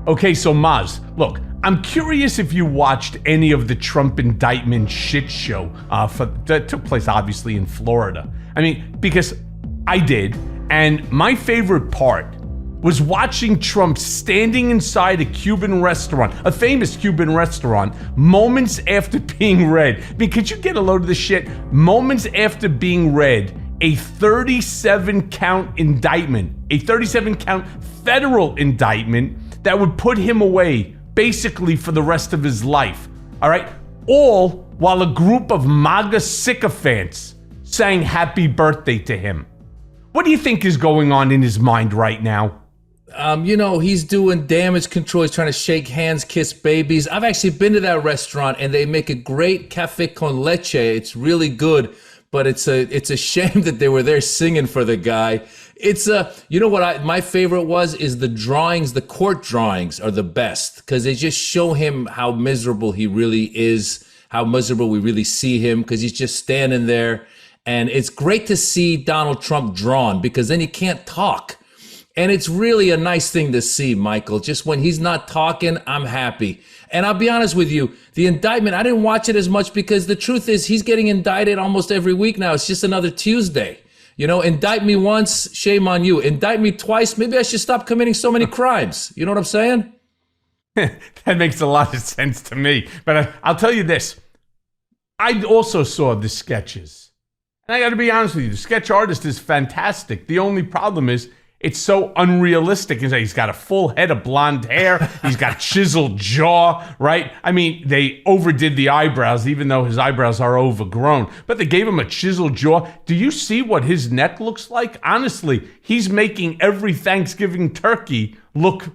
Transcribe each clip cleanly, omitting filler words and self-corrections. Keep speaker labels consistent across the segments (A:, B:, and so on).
A: Okay, so Maz, look, I'm curious if you watched any of the Trump indictment shit show that took place obviously in Florida. I mean, because I did, and my favorite part was watching Trump standing inside a Cuban restaurant, a famous Cuban restaurant, moments after being read. I mean, could you get a load of this shit? Moments after being read, a 37-count indictment, a 37-count federal indictment that would put him away basically for the rest of his life, all right? All while a group of MAGA sycophants sang happy birthday to him. What do you think is going on in his mind right now?
B: He's doing damage control. He's trying to shake hands, kiss babies. I've actually been to that restaurant, and they make a great café con leche. It's really good, but it's a shame that they were there singing for the guy. My favorite is the drawings. The court drawings are the best because they just show him how miserable he really is, how miserable we really see him because he's just standing there. And it's great to see Donald Trump drawn because then he can't talk. And it's really a nice thing to see, Michael. Just when he's not talking, I'm happy. And I'll be honest with you, the indictment, I didn't watch it as much because the truth is he's getting indicted almost every week now. It's just another Tuesday. Indict me once, shame on you. Indict me twice, maybe I should stop committing so many crimes. You know what I'm saying?
A: That makes a lot of sense to me. But I'll tell you this. I also saw the sketches. And I got to be honest with you, the sketch artist is fantastic. The only problem is it's so unrealistic. He's got a full head of blonde hair. He's got chiseled jaw, right? I mean, they overdid the eyebrows, even though his eyebrows are overgrown. But they gave him a chiseled jaw. Do you see what his neck looks like? Honestly, he's making every Thanksgiving turkey look,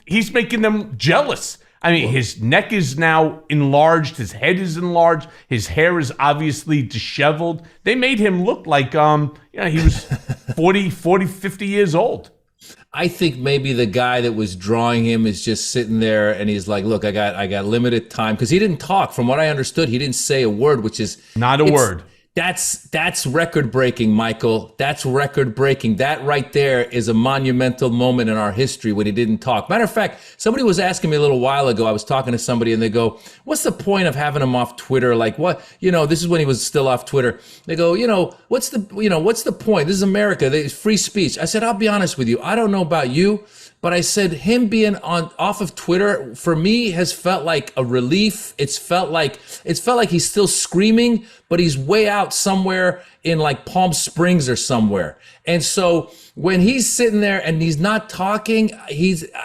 A: he's making them jealous. His neck is now enlarged. His head is enlarged. His hair is obviously disheveled. They made him look like, he was 40, 50 years old.
B: I think maybe the guy that was drawing him is just sitting there and he's like, look, I got limited time. Because he didn't talk. From what I understood, he didn't say a word, which is...
A: Not a word.
B: That's record-breaking, Michael. That's record-breaking. That right there is a monumental moment in our history when he didn't talk. Matter of fact, somebody was asking me a little while ago, I was talking to somebody and they go, what's the point of having him off Twitter? Like what, this is when he was still off Twitter. They go, what's the point? This is America. There's free speech. I said, I'll be honest with you. I don't know about you, but I said him being off of Twitter for me has felt like a relief. It's felt like he's still screaming, but he's way out somewhere in like Palm Springs or somewhere. And so when he's sitting there and he's not talking,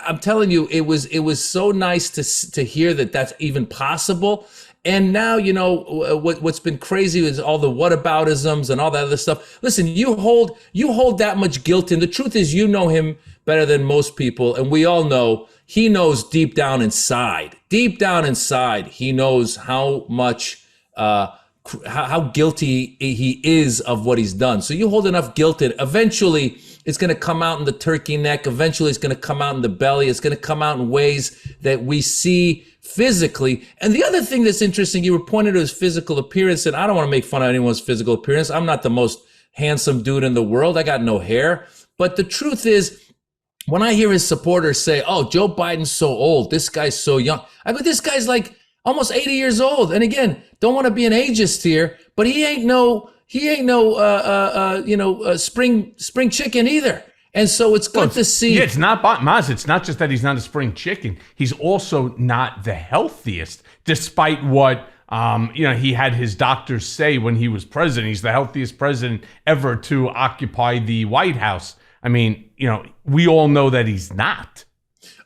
B: I'm telling you, it was so nice to hear that that's even possible. And now, what's been crazy is all the whataboutisms and all that other stuff. Listen, you hold that much guilt in. The truth is, him better than most people. And we all know he knows deep down inside, he knows how much, how guilty he is of what he's done. So you hold enough guilt in, eventually it's going to come out in the turkey neck. Eventually it's going to come out in the belly. It's going to come out in ways that we see physically. And the other thing that's interesting, you were pointing to his physical appearance, and I don't want to make fun of anyone's physical appearance. I'm not the most handsome dude in the world. I got no hair. But the truth is, when I hear his supporters say, oh, Joe Biden's so old, this guy's so young, I go, this guy's like almost 80 years old. And again, don't want to be an ageist here, but he ain't no spring chicken either. And so it's good to see.
A: Yeah, it's not, Maz, it's not just that he's not a spring chicken. He's also not the healthiest, despite what he had his doctors say when he was president. He's the healthiest president ever to occupy the White House. We all know that he's not.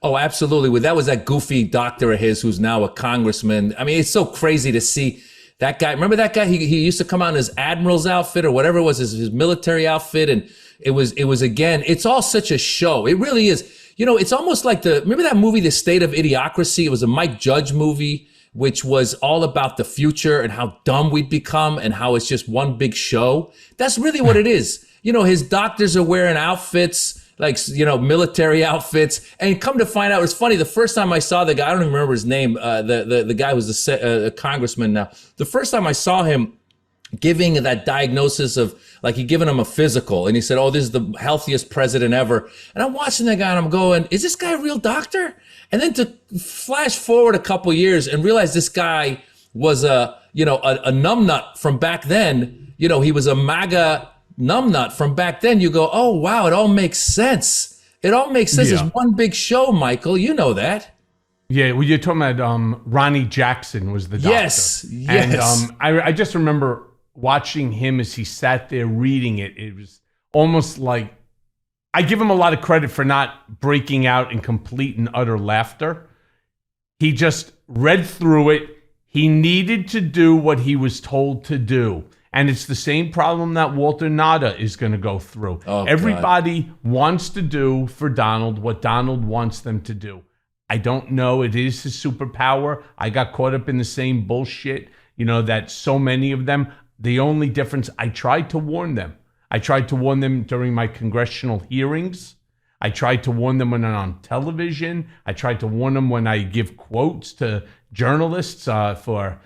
B: Oh, absolutely. That was that goofy doctor of his who's now a congressman. It's so crazy to see that guy. Remember that guy? He used to come out in his admiral's outfit or whatever it was, his military outfit. And it was again, it's all such a show. It really is. It's almost like remember that movie, The State of Idiocracy? It was a Mike Judge movie, which was all about the future and how dumb we'd become and how it's just one big show. That's really what it is. His doctors are wearing outfits, like, military outfits. And come to find out, it's funny, the first time I saw the guy, I don't even remember his name, the guy who's a congressman now. The first time I saw him, giving that diagnosis of, like, he given him a physical and he said, oh, this is the healthiest president ever. And I'm watching that guy and I'm going, is this guy a real doctor? And then to flash forward a couple years and realize this guy was a numbnut from back then. You know, he was a MAGA numbnut from back then. You go, oh, wow, it all makes sense. It all makes sense.
A: Yeah.
B: It's one big show, Michael. You know that.
A: Yeah, well, you're talking about Ronnie Jackson was the doctor.
B: Yes.
A: And I just remember watching him as he sat there reading it. It was almost like, I give him a lot of credit for not breaking out in complete and utter laughter. He just read through it. He needed to do what he was told to do. And it's the same problem that Walter Nada is going to go through.
B: Oh,
A: everybody wants to do for Donald what Donald wants them to do. I don't know. It is his superpower. I got caught up in the same bullshit, that so many of them. The only difference, I tried to warn them. I tried to warn them during my congressional hearings. I tried to warn them when I'm on television. I tried to warn them when I give quotes to journalists for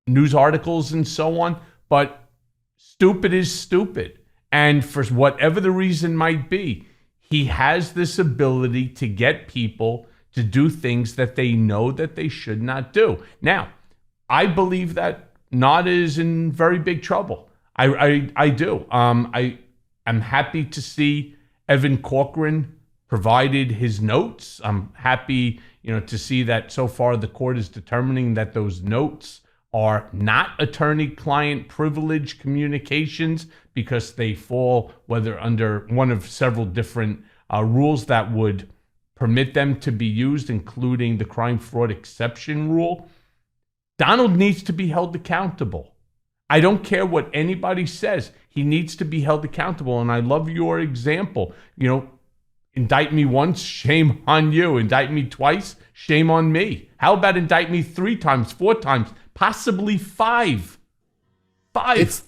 A: news articles and so on. But stupid is stupid. And for whatever the reason might be, he has this ability to get people to do things that they know that they should not do. Now, I believe that Nada is in very big trouble. I do. I'm happy to see Evan Corcoran provided his notes. I'm happy, to see that so far the court is determining that those notes are not attorney-client privilege communications because they fall whether under one of several different rules that would permit them to be used, including the crime fraud exception rule. Donald needs to be held accountable. I don't care what anybody says. He needs to be held accountable. And I love your example. Indict me once, shame on you. Indict me twice, shame on me. How about indict me 3 times, 4 times, possibly 5? 5.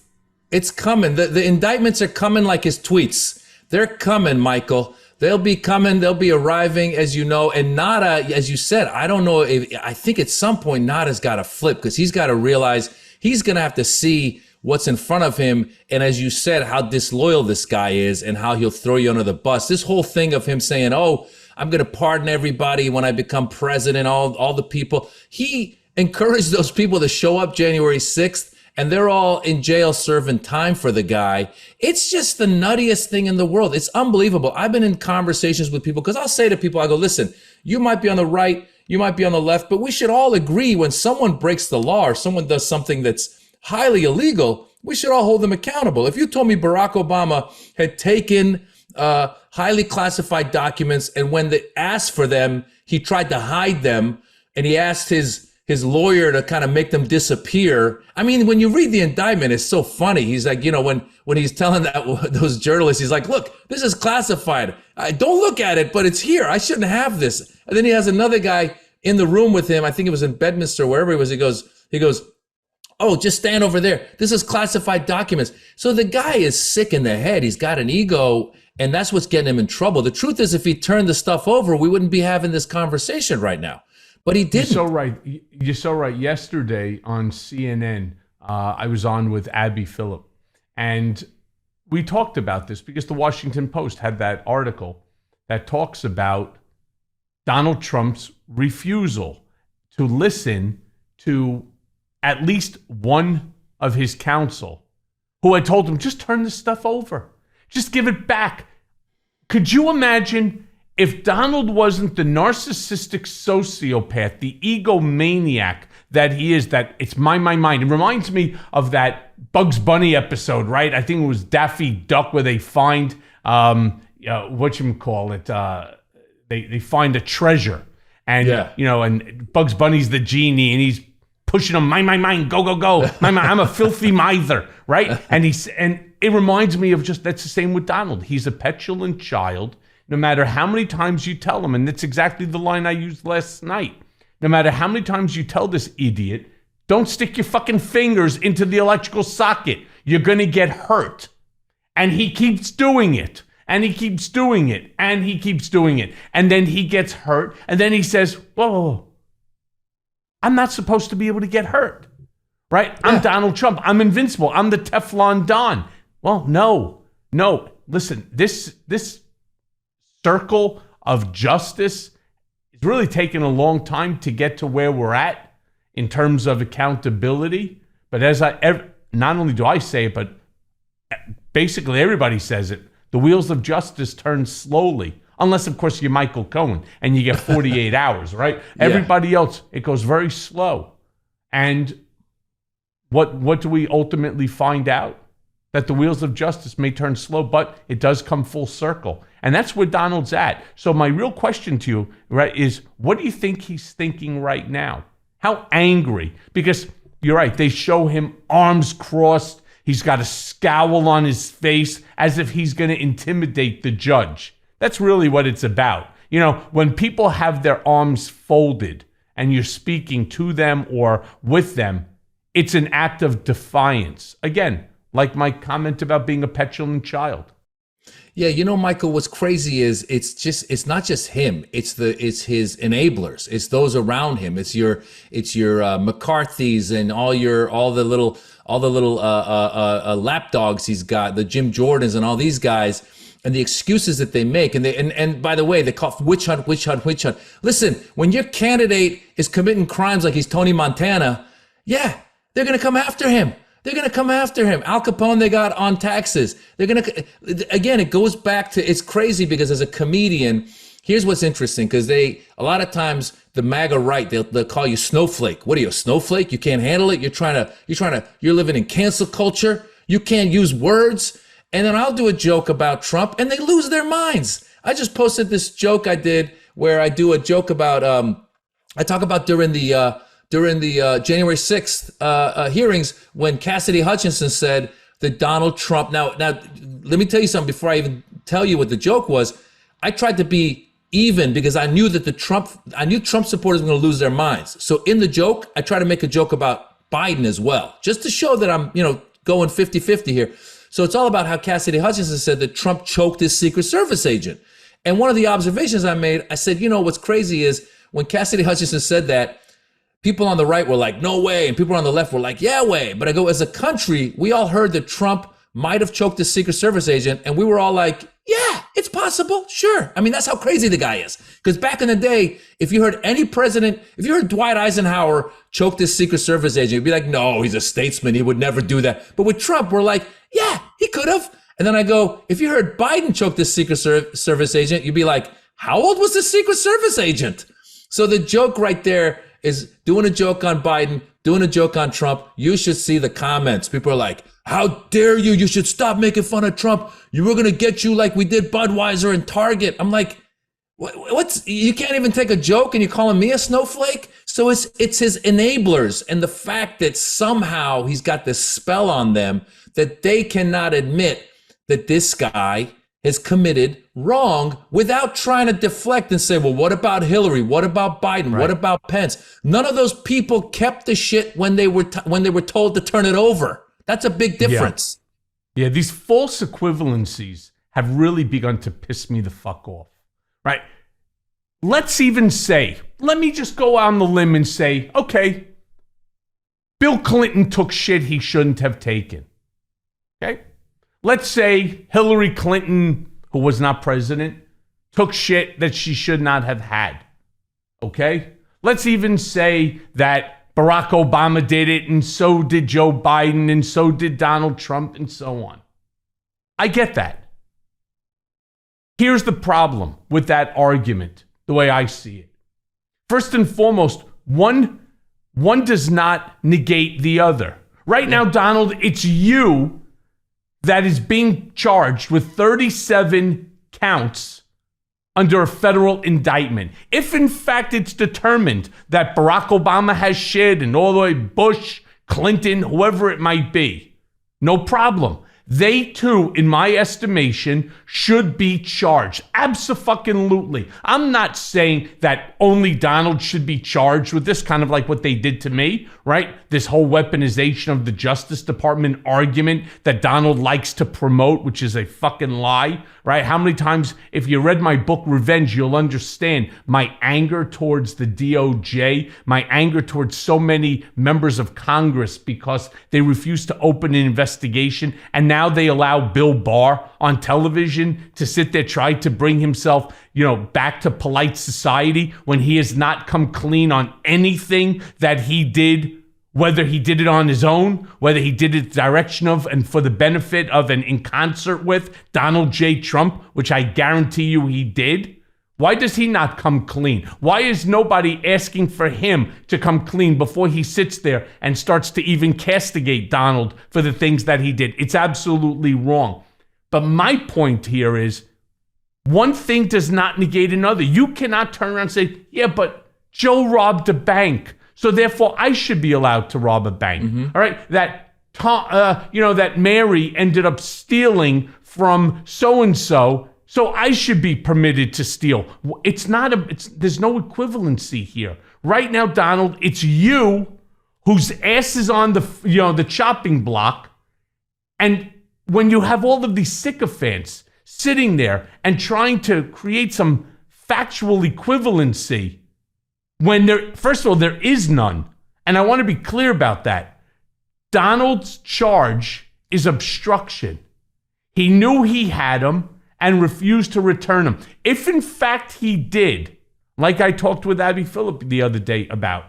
B: It's coming. The indictments are coming like his tweets. They're coming, Michael. They'll be coming. They'll be arriving, as you know. And Nada, as you said, I don't know. I think at some point Nada's got to flip because he's got to realize he's going to have to see what's in front of him. And as you said, how disloyal this guy is and how he'll throw you under the bus. This whole thing of him saying, oh, I'm going to pardon everybody when I become president, all the people. He encouraged those people to show up January 6th. And they're all in jail serving time for the guy. It's just the nuttiest thing in the world. It's unbelievable. I've been in conversations with people because I'll say to people, I go, listen, you might be on the right, you might be on the left, but we should all agree when someone breaks the law or someone does something that's highly illegal, we should all hold them accountable. If you told me Barack Obama had taken highly classified documents and when they asked for them, he tried to hide them and he asked his lawyer to kind of make them disappear. I mean, when you read the indictment, it's so funny. He's like, when he's telling those journalists, he's like, look, this is classified. Don't look at it, but it's here. I shouldn't have this. And then he has another guy in the room with him. I think it was in Bedminster, wherever he was. He goes, oh, just stand over there. This is classified documents. So the guy is sick in the head. He's got an ego, and that's what's getting him in trouble. The truth is, if he turned the stuff over, we wouldn't be having this conversation right now. But he didn't.
A: You're so right. Yesterday on CNN, I was on with Abby Phillip, and we talked about this because the Washington Post had that article that talks about Donald Trump's refusal to listen to at least one of his counsel who had told him, just turn this stuff over. Just give it back. Could you imagine if Donald wasn't the narcissistic sociopath, the egomaniac that he is, that it's my mind. It reminds me of that Bugs Bunny episode, right? I think it was Daffy Duck where they find, whatchamacallit, they find a treasure. And, and Bugs Bunny's the genie and he's pushing him, mine, go. I'm a filthy mither, right? And it reminds me of that's the same with Donald. He's a petulant child. No matter how many times you tell him, and that's exactly the line I used last night. No matter how many times you tell this idiot, don't stick your fucking fingers into the electrical socket. You're going to get hurt. And he keeps doing it. And he keeps doing it. And he keeps doing it. And then he gets hurt. And then he says, whoa. I'm not supposed to be able to get hurt. right? I'm Donald Trump. I'm invincible. I'm the Teflon Don. Well, no. Listen, this circle of justice is really taking a long time to get to where we're at in terms of accountability. But not only do I say it, but basically everybody says it, the wheels of justice turn slowly. Unless, of course, you're Michael Cohen and you get 48 hours, right? Yeah. Everybody else, it goes very slow. And what do we ultimately find out? That the wheels of justice may turn slow, but it does come full circle. And that's where Donald's at. So my real question to you, right, is what do you think he's thinking right now? How angry? Because you're right, they show him arms crossed. He's got a scowl on his face as if he's going to intimidate the judge. That's really what it's about. You know, when people have their arms folded and you're speaking to them or with them, it's an act of defiance. Again, like my comment about being a petulant child.
B: Yeah, you know, Michael, what's crazy is it's not just him. It's his enablers. It's those around him. It's your McCarthy's and all the little lapdogs he's got, the Jim Jordans and all these guys, and the excuses that they make. And by the way, they call witch hunt. Listen, when your candidate is committing crimes like he's Tony Montana, yeah, they're gonna come after him. They're going to come after him. Al Capone, they got on taxes. They're going to, again, it goes back to, it's crazy because as a comedian, here's what's interesting, because a lot of times the MAGA right, they'll call you snowflake. What are you, a snowflake? You can't handle it? You're living in cancel culture. You can't use words. And then I'll do a joke about Trump and they lose their minds. I just posted this joke I did where I do a joke about, I talk about during the January 6th hearings when Cassidy Hutchinson said that Donald Trump, now let me tell you something before I even tell you what the joke was. I tried to be even because I knew that Trump supporters were going to lose their minds. So in the joke, I try to make a joke about Biden as well, just to show that I'm, going 50-50 here. So it's all about how Cassidy Hutchinson said that Trump choked his Secret Service agent. And one of the observations I made, I said, what's crazy is when Cassidy Hutchinson said that, people on the right were like, no way. And people on the left were like, yeah, way. But I go, as a country, we all heard that Trump might have choked his Secret Service agent. And we were all like, yeah, it's possible. Sure. I mean, that's how crazy the guy is. Because back in the day, if you heard any president, if you heard Dwight Eisenhower choked his Secret Service agent, you'd be like, no, he's a statesman. He would never do that. But with Trump, we're like, yeah, he could have. And then I go, if you heard Biden choke this Secret Service agent, you'd be like, how old was the Secret Service agent? So the joke right there is doing a joke on Biden, doing a joke on Trump. You should see the comments. People are like, how dare you? You should stop making fun of Trump. You were going to get you like we did Budweiser and Target. I'm like, you can't even take a joke and you're calling me a snowflake? So it's his enablers and the fact that somehow he's got this spell on them that they cannot admit that this guy has committed wrong without trying to deflect and say, well, what about Hillary? What about Biden? Right. What about Pence? None of those people kept the shit when they were told to turn it over. That's a big difference.
A: Yeah, these false equivalencies have really begun to piss me the fuck off, right? Let's even say, let me just go on the limb and say, okay, Bill Clinton took shit he shouldn't have taken, okay? Let's say Hillary Clinton, who was not president, took shit that she should not have had. Okay? Let's even say that Barack Obama did it, and so did Joe Biden, and so did Donald Trump, and so on. I get that. Here's the problem with that argument, the way I see it. First and foremost, one does not negate the other. Right now, Donald, it's you that is being charged with 37 counts under a federal indictment. If in fact it's determined that Barack Obama has shit and all the way Bush, Clinton, whoever it might be, no problem. They too, in my estimation, should be charged. Abso-fucking-lutely. I'm not saying that only Donald should be charged with this, kind of like what they did to me, right? This whole weaponization of the Justice Department argument that Donald likes to promote, which is a fucking lie, right? How many times, if you read my book, Revenge, you'll understand my anger towards the DOJ, my anger towards so many members of Congress because they refuse to open an investigation, and now they allow Bill Barr on television to sit there, try to bring himself, back to polite society when he has not come clean on anything that he did, whether he did it on his own, whether he did it direction of and for the benefit of and in concert with Donald J. Trump, which I guarantee you he did. Why does he not come clean? Why is nobody asking for him to come clean before he sits there and starts to even castigate Donald for the things that he did? It's absolutely wrong. But my point here is, one thing does not negate another. You cannot turn around and say, yeah, but Joe robbed a bank, so therefore I should be allowed to rob a bank. Mm-hmm. All right, that Mary ended up stealing from so-and-so, so I should be permitted to steal. There's no equivalency here. Right now, Donald, it's you whose ass is on the chopping block. And when you have all of these sycophants sitting there and trying to create some factual equivalency, when first of all, there is none. And I want to be clear about that. Donald's charge is obstruction. He knew he had him and refused to return him. If in fact he did, like I talked with Abby Phillip the other day about,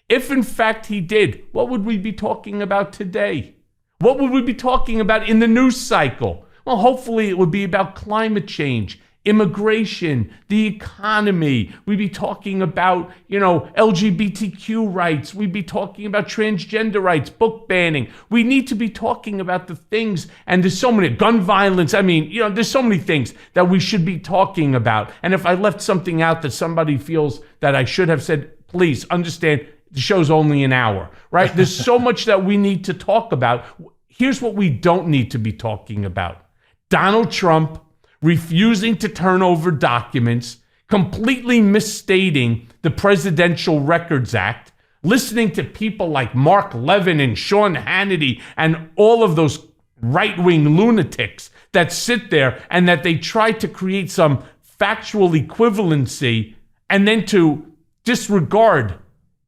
A: if in fact he did, what would we be talking about today? What would we be talking about in the news cycle? Well, hopefully it would be about climate change, immigration, the economy. We'd be talking about, LGBTQ rights. We'd be talking about transgender rights, book banning. We need to be talking about the things, and there's so many, gun violence. There's so many things that we should be talking about. And if I left something out that somebody feels that I should have said, please understand, the show's only an hour, right? There's so much that we need to talk about. Here's what we don't need to be talking about. Donald Trump refusing to turn over documents, completely misstating the Presidential Records Act, listening to people like Mark Levin and Sean Hannity and all of those right-wing lunatics that sit there and that they try to create some factual equivalency and then to disregard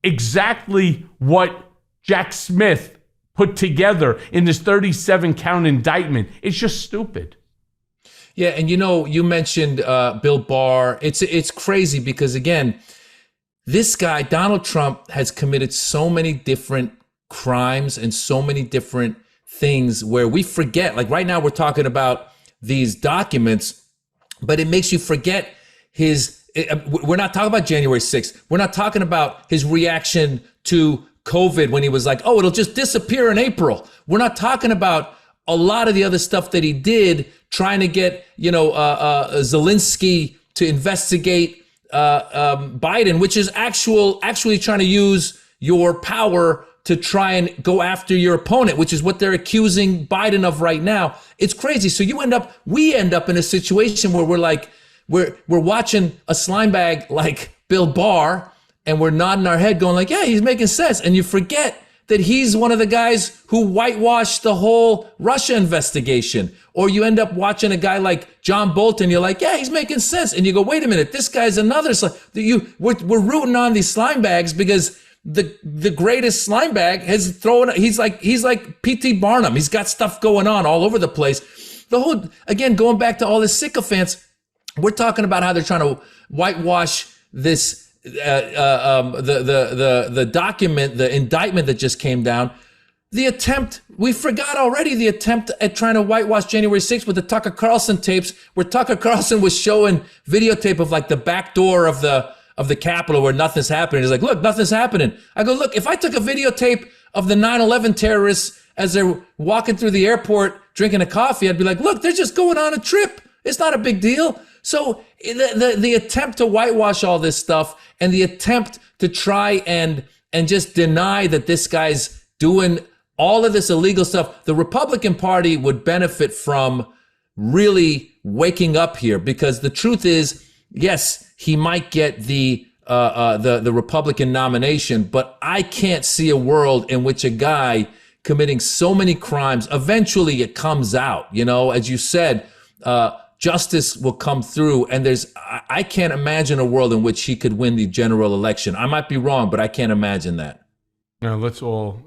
A: exactly what Jack Smith put together in this 37-count indictment. It's just stupid.
B: Yeah, and you mentioned Bill Barr. It's crazy because, again, this guy, Donald Trump, has committed so many different crimes and so many different things where we forget. Like right now we're talking about these documents, but it makes you forget we're not talking about January 6th. We're not talking about his reaction to COVID when he was like, oh, it'll just disappear in April. We're not talking about a lot of the other stuff that he did, trying to get, Zelensky to investigate Biden, which is actually trying to use your power to try and go after your opponent, which is what they're accusing Biden of right now. It's crazy. So we end up in a situation where we're watching a slime bag like Bill Barr, and we're nodding our head going like, yeah, he's making sense. And you forget that he's one of the guys who whitewashed the whole Russia investigation. Or you end up watching a guy like John Bolton, you're like, yeah, he's making sense. And you go, wait a minute, this guy's another we're rooting on these slime bags because the greatest slime bag has thrown, he's like P.T. Barnum. He's got stuff going on all over the place. The whole, again, going back to all this sycophants, we're talking about how they're trying to whitewash this, the document, the indictment that just came down. The attempt, we forgot already the attempt at trying to whitewash January 6th with the Tucker Carlson tapes, where Tucker Carlson was showing videotape of like the back door of the Capitol where nothing's happening. He's like, look, nothing's happening. I go, look, if I took a videotape of the 9/11 terrorists as they're walking through the airport drinking a coffee, I'd be like, look, they're just going on a trip. It's not a big deal. So the attempt to whitewash all this stuff and the attempt to try and just deny that this guy's doing all of this illegal stuff, the Republican Party would benefit from really waking up here, because the truth is, yes, he might get the Republican nomination, but I can't see a world in which a guy committing so many crimes, eventually it comes out, as you said, justice will come through, and I can't imagine a world in which he could win the general election. I might be wrong, but I can't imagine that.
A: Now, let's all,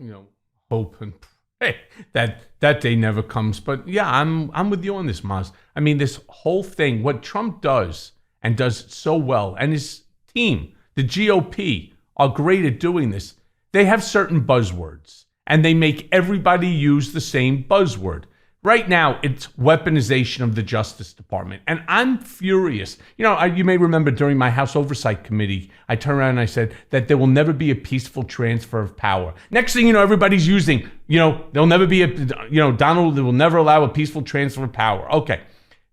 A: hope and pray that day never comes. But yeah, I'm with you on this, Maz. I mean, this whole thing, what Trump does and does so well, and his team, the GOP, are great at doing this. They have certain buzzwords, and they make everybody use the same buzzword. Right now, it's weaponization of the Justice Department. And I'm furious. You may remember during my House Oversight Committee, I turned around and I said that there will never be a peaceful transfer of power. Next thing you know, everybody's using, there'll never be Donald will never allow a peaceful transfer of power. Okay.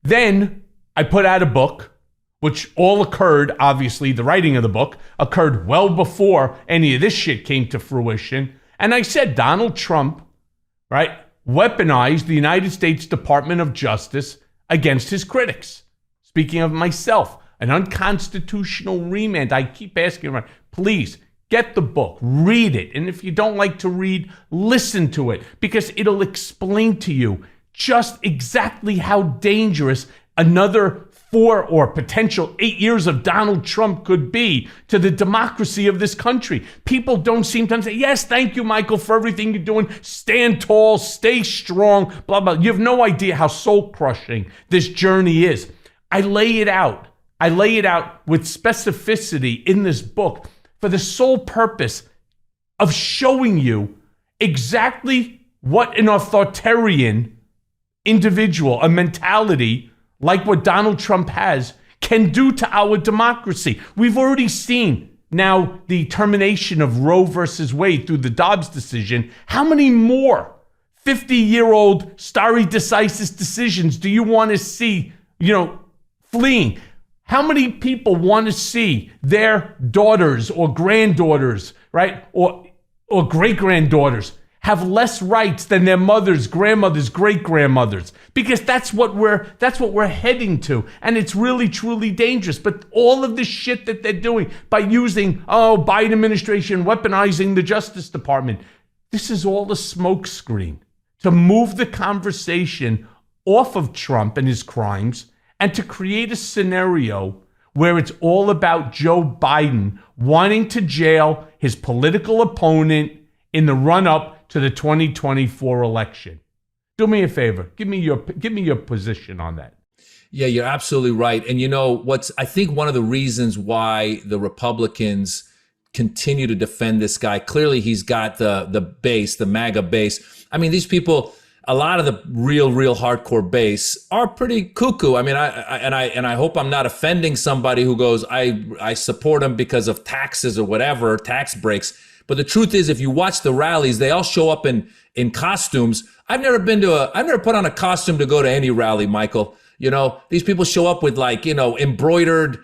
A: Then I put out a book, which all occurred, obviously, the writing of the book occurred well before any of this shit came to fruition. And I said, Donald Trump, right, weaponized the United States Department of Justice against his critics. Speaking of myself, an unconstitutional remand. I keep asking around, please get the book, read it. And if you don't like to read, listen to it, because it'll explain to you just exactly how dangerous another 4 or potential 8 years of Donald Trump could be to the democracy of this country. People don't seem to say, yes, thank you, Michael, for everything you're doing. Stand tall, stay strong, blah, blah. You have no idea how soul-crushing this journey is. I lay it out. I lay it out with specificity in this book for the sole purpose of showing you exactly what an authoritarian individual, a mentality like what Donald Trump has, can do to our democracy. We've already seen now the termination of Roe versus Wade through the Dobbs decision. How many more 50-year-old stare decisis decisions do you want to see, fleeing? How many people want to see their daughters or granddaughters, right, or great-granddaughters have less rights than their mothers, grandmothers, great-grandmothers? Because that's what we're heading to, and it's really truly dangerous. But all of this shit that they're doing by using Biden administration weaponizing the Justice Department, this is all a smokescreen to move the conversation off of Trump and his crimes, and to create a scenario where it's all about Joe Biden wanting to jail his political opponent in the run-up to the 2024 election. Do me a favor. Give me your position on that.
B: Yeah, you're absolutely right. And I think one of the reasons why the Republicans continue to defend this guy, clearly he's got the base, the MAGA base. I mean, these people, a lot of the real hardcore base are pretty cuckoo. I mean, I hope I'm not offending somebody who goes, I support him because of taxes or whatever, tax breaks. But the truth is, if you watch the rallies, they all show up in costumes. I've never put on a costume to go to any rally, Michael. These people show up with embroidered,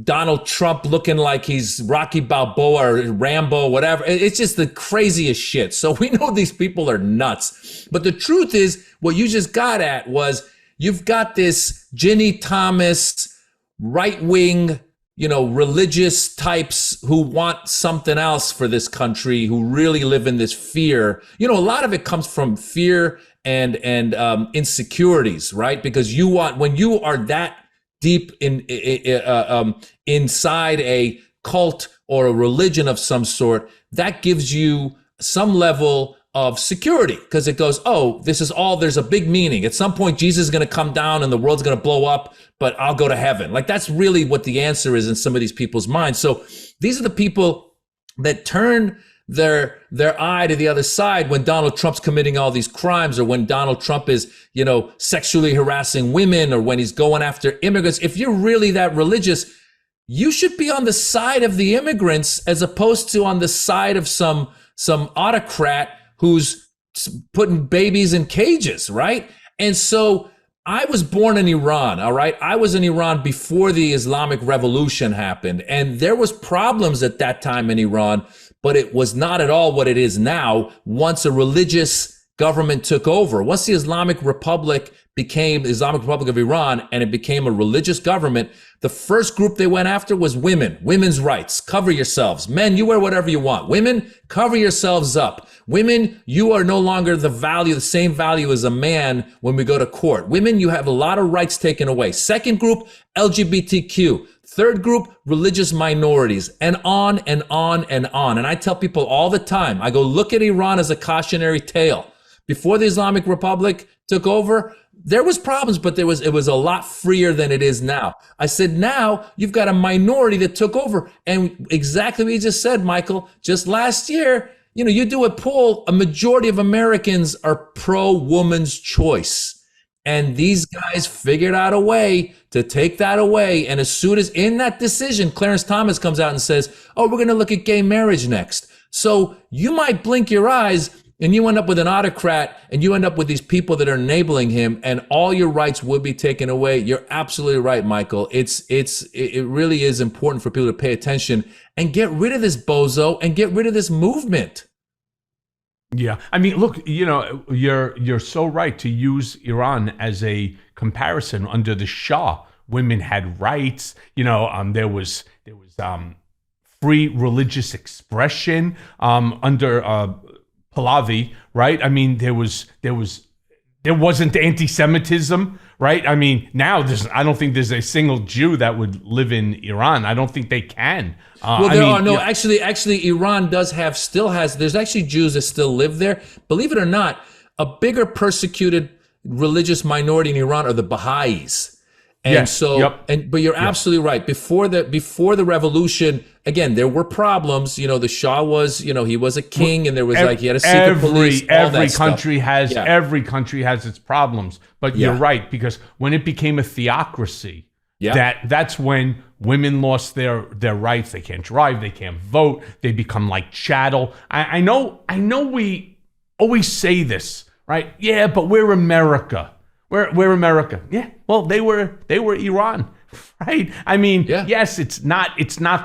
B: Donald Trump looking like he's Rocky Balboa or Rambo, whatever. It's just the craziest shit. So we know these people are nuts. But the truth is, what you just got at was, you've got this Ginny Thomas, right-wing, religious types who want something else for this country, who really live in this fear. A lot of it comes from fear and insecurities, right? Because when you are that deep inside a cult or a religion of some sort, that gives you some level of security, because it goes, there's a big meaning. At some point, Jesus is going to come down and the world's going to blow up, but I'll go to heaven. Like, that's really what the answer is in some of these people's minds. So these are the people that turn their eye to the other side when Donald Trump's committing all these crimes, or when Donald Trump is, sexually harassing women, or when he's going after immigrants. If you're really that religious, you should be on the side of the immigrants as opposed to on the side of some autocrat who's putting babies in cages, right? And so I was born in Iran, all right? I was in Iran before the Islamic Revolution happened, and there was problems at that time in Iran, but it was not at all what it is now once a religious government took over. Once the Islamic Republic became the Islamic Republic of Iran and it became a religious government, the first group they went after was women, women's rights. Cover yourselves. Men, you wear whatever you want. Women, cover yourselves up. Women, you are no longer the same value as a man when we go to court. Women, you have a lot of rights taken away. Second group, LGBTQ. Third group, religious minorities, and on and on and on. And I tell people all the time, I go, look at Iran as a cautionary tale. Before the Islamic Republic took over, there was problems, but it was a lot freer than it is now. I said, now you've got a minority that took over. And exactly what you just said, Michael, just last year, you do a poll, a majority of Americans are pro-woman's choice. And these guys figured out a way to take that away. And as soon as in that decision, Clarence Thomas comes out and says, oh, we're going to look at gay marriage next. So you might blink your eyes and you end up with an autocrat and you end up with these people that are enabling him and all your rights would be taken away. You're absolutely right, Michael. It really is important for people to pay attention and get rid of this bozo and get rid of this movement.
A: Yeah. I mean, look, you're so right to use Iran as a comparison. Under the Shah, women had rights. There was free religious expression under Pahlavi, right? I mean, there wasn't anti-Semitism, right? I mean, now I don't think there's a single Jew that would live in Iran. I don't think they can.
B: Actually, Iran still has, there's actually Jews that still live there. Believe it or not, a bigger persecuted religious minority in Iran are the Baha'is. And but you're absolutely right. Before the revolution, again, there were problems. The Shah was, he was a king, and there was he had a secret police. Every
A: country has its problems. But you're right, because when it became a theocracy, that's when women lost their rights. They can't drive, they can't vote, they become like chattel. I know we always say this, right? Yeah, but we're America. We're America. Yeah. Well, they were Iran, right? I mean, yes, it's not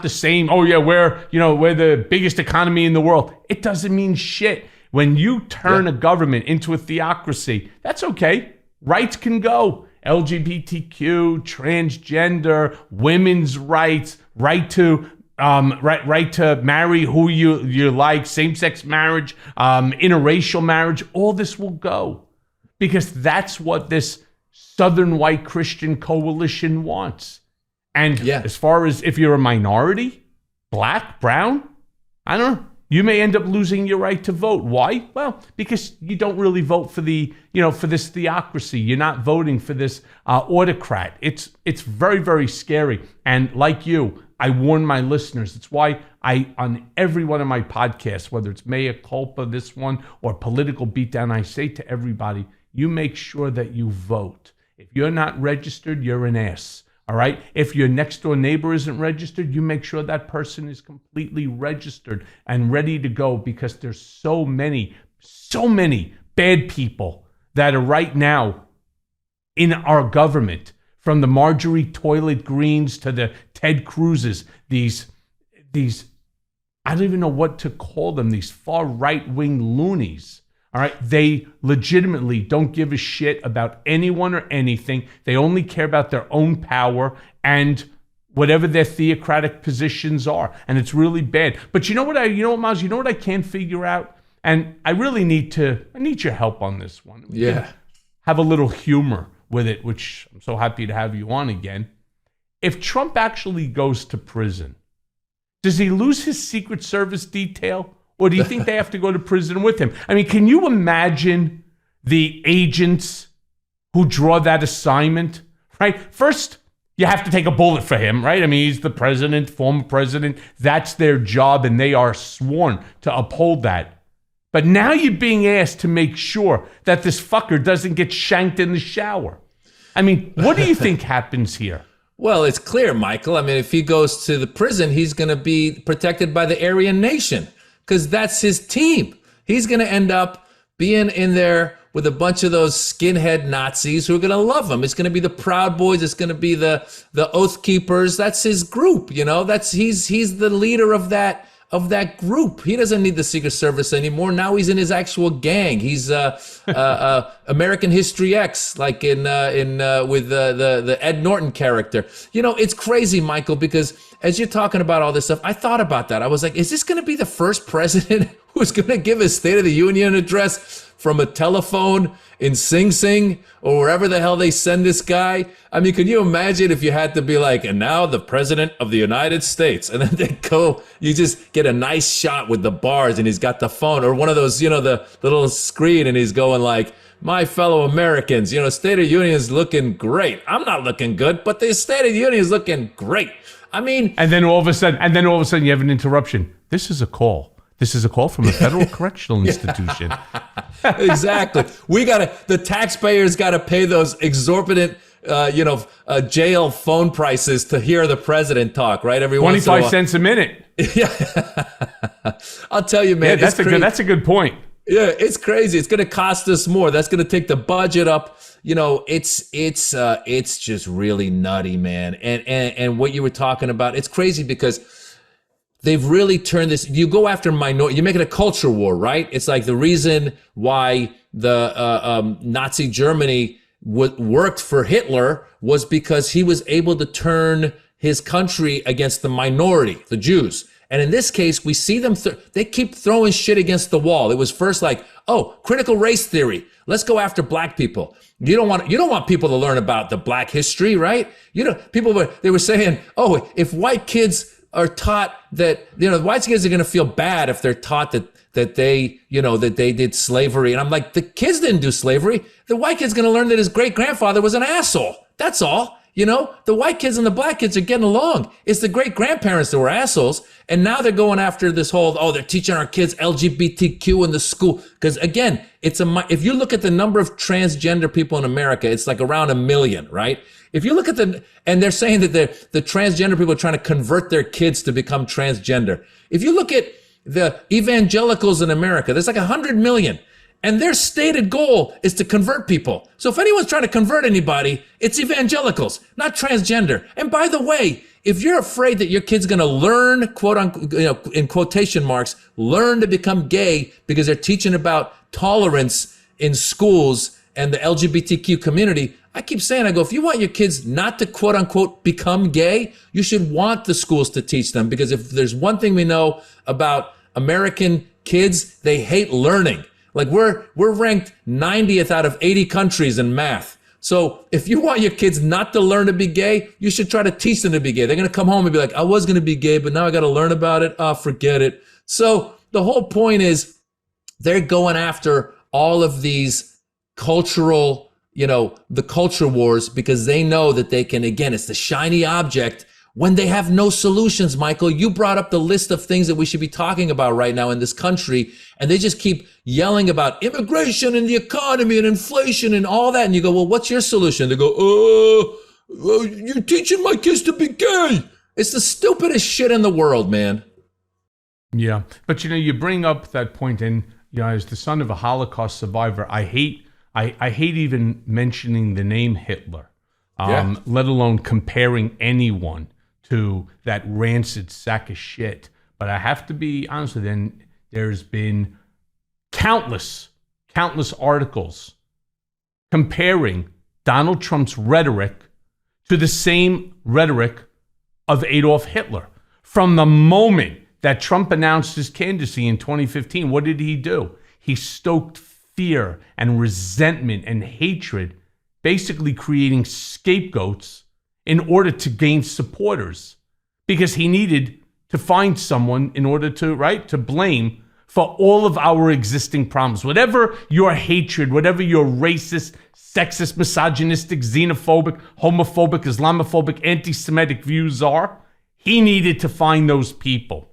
A: the same. Oh yeah, we're the biggest economy in the world. It doesn't mean shit. When you turn a government into a theocracy, that's okay. Rights can go. LGBTQ, transgender, women's rights, right to marry who you like, same-sex marriage, interracial marriage, all this will go. Because that's what this Southern white Christian coalition wants. And as far as if you're a minority, black, brown, I don't know, you may end up losing your right to vote. Why? Well, because you don't really vote for for this theocracy. You're not voting for this autocrat. It's very, very scary. And like you, I warn my listeners. It's why on every one of my podcasts, whether it's Mea Culpa, this one, or Political Beatdown, I say to everybody, you make sure that you vote. If you're not registered, you're an ass. All right? If your next door neighbor isn't registered, you make sure that person is completely registered and ready to go, because there's so many bad people that are right now in our government, from the Marjorie Toilet Greens to the Ted Cruzes, these I don't even know what to call them, these far right-wing loonies. All right, they legitimately don't give a shit about anyone or anything. They only care about their own power and whatever their theocratic positions are, and it's really bad. But you know what, Miles? You know what I can't figure out, and I really need your help on this one.
B: Yeah,
A: have a little humor with it, which I'm so happy to have you on again. If Trump actually goes to prison, does he lose his Secret Service detail? Or do you think they have to go to prison with him? I mean, can you imagine the agents who draw that assignment, right? First, you have to take a bullet for him, right? I mean, he's the president, former president. That's their job, and they are sworn to uphold that. But now you're being asked to make sure that this fucker doesn't get shanked in the shower. I mean, what do you think happens here?
B: Well, it's clear, Michael. I mean, if he goes to the prison, he's going to be protected by the Aryan Nation, because that's his team. He's going to end up being in there with a bunch of those skinhead Nazis who are going to love him. It's going to be the Proud Boys. It's going to be the Oath Keepers. That's his group, you know. He's the leader of that group. He doesn't need the Secret Service anymore. Now he's in his actual gang. He's American History X, like with the Ed Norton character. You know, it's crazy, Michael, because as you're talking about all this stuff, I thought about that. I was like, is this going to be the first president who's going to give a State of the Union address from a telephone in Sing Sing or wherever the hell they send this guy? I mean, can you imagine if you had to be like, and now the President of the United States, and then they go, you just get a nice shot with the bars and he's got the phone or one of those, you know, the little screen, and he's going like, my fellow Americans, you know, State of the Union is looking great. I'm not looking good, but the State of the Union is looking great. I mean, and then all of a sudden you have an interruption. This is a call from a federal correctional institution. Exactly. The taxpayers gotta pay those exorbitant, jail phone prices to hear the president talk, right? Every
A: 25 cents a minute.
B: Yeah. I'll tell you, man.
A: Yeah, that's a good point.
B: Yeah, it's crazy. It's going to cost us more. That's going to take the budget up. You know, it's just really nutty, man. And what you were talking about, it's crazy because they've really turned this. You go after minority, you make it a culture war, right? It's like the reason why the Nazi Germany worked for Hitler was because he was able to turn his country against the minority, the Jews. And in this case, we see them, they keep throwing shit against the wall. It was first like, oh, critical race theory. Let's go after black people. You don't want people to learn about the black history, right? They were saying, oh, if white kids are taught that, the white kids are going to feel bad if they're taught that they did slavery. And I'm like, the kids didn't do slavery. The white kid's going to learn that his great grandfather was an asshole. That's all. The white kids and the black kids are getting along. It's the great grandparents that were assholes. And now they're going after this whole, they're teaching our kids LGBTQ in the school. Because again, if you look at the number of transgender people in America, it's like around 1 million, right? If you look at and they're saying that the transgender people are trying to convert their kids to become transgender. If you look at the evangelicals in America, there's like 100 million. And their stated goal is to convert people. So if anyone's trying to convert anybody, it's evangelicals, not transgender. And by the way, if you're afraid that your kid's going to learn, quote unquote, in quotation marks, learn to become gay because they're teaching about tolerance in schools and the LGBTQ community, I keep saying, if you want your kids not to quote unquote become gay, you should want the schools to teach them, because if there's one thing we know about American kids, they hate learning. Like we're ranked 90th out of 80 countries in math. So if you want your kids not to learn to be gay, you should try to teach them to be gay. They're going to come home and be like, I was going to be gay, but now I got to learn about it. Forget it. So the whole point is they're going after all of these cultural, the culture wars, because they know that they can, again, it's the shiny object when they have no solutions. Michael, you brought up the list of things that we should be talking about right now in this country, and they just keep yelling about immigration and the economy and inflation and all that. And you go, well, what's your solution? They go, you're teaching my kids to be gay. It's the stupidest shit in the world, man.
A: Yeah. But, you bring up that point, and, as the son of a Holocaust survivor, I hate even mentioning the name Hitler, let alone comparing anyone to that rancid sack of shit. But I have to be honest with you, there's been countless articles comparing Donald Trump's rhetoric to the same rhetoric of Adolf Hitler. From the moment that Trump announced his candidacy in 2015, what did he do? He stoked fear and resentment and hatred, basically creating scapegoats in order to gain supporters, because he needed to find someone in order to blame for all of our existing problems. Whatever your hatred, whatever your racist, sexist, misogynistic, xenophobic, homophobic, Islamophobic, anti-Semitic views are, he needed to find those people.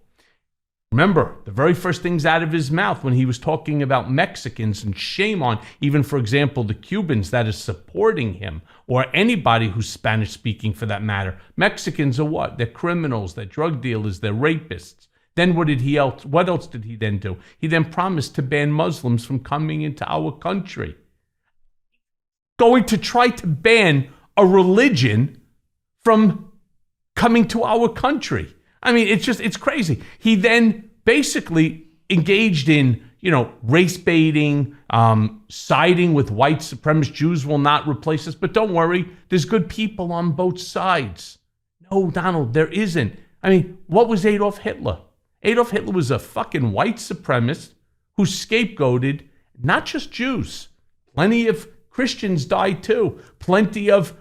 A: Remember, the very first things out of his mouth when he was talking about Mexicans, and shame on even, for example, the Cubans that is supporting him, or anybody who's Spanish speaking for that matter. Mexicans are what? They're criminals, they're drug dealers, they're rapists. Then what else did he then do? He then promised to ban Muslims from coming into our country. going to try to ban a religion from coming to our country. I mean, it's crazy. He then basically engaged in, race baiting, siding with white supremacist. Jews will not replace us. But don't worry, there's good people on both sides. No, Donald, there isn't. I mean, what was Adolf Hitler? Adolf Hitler was a fucking white supremacist who scapegoated not just Jews. Plenty of Christians died too. Plenty of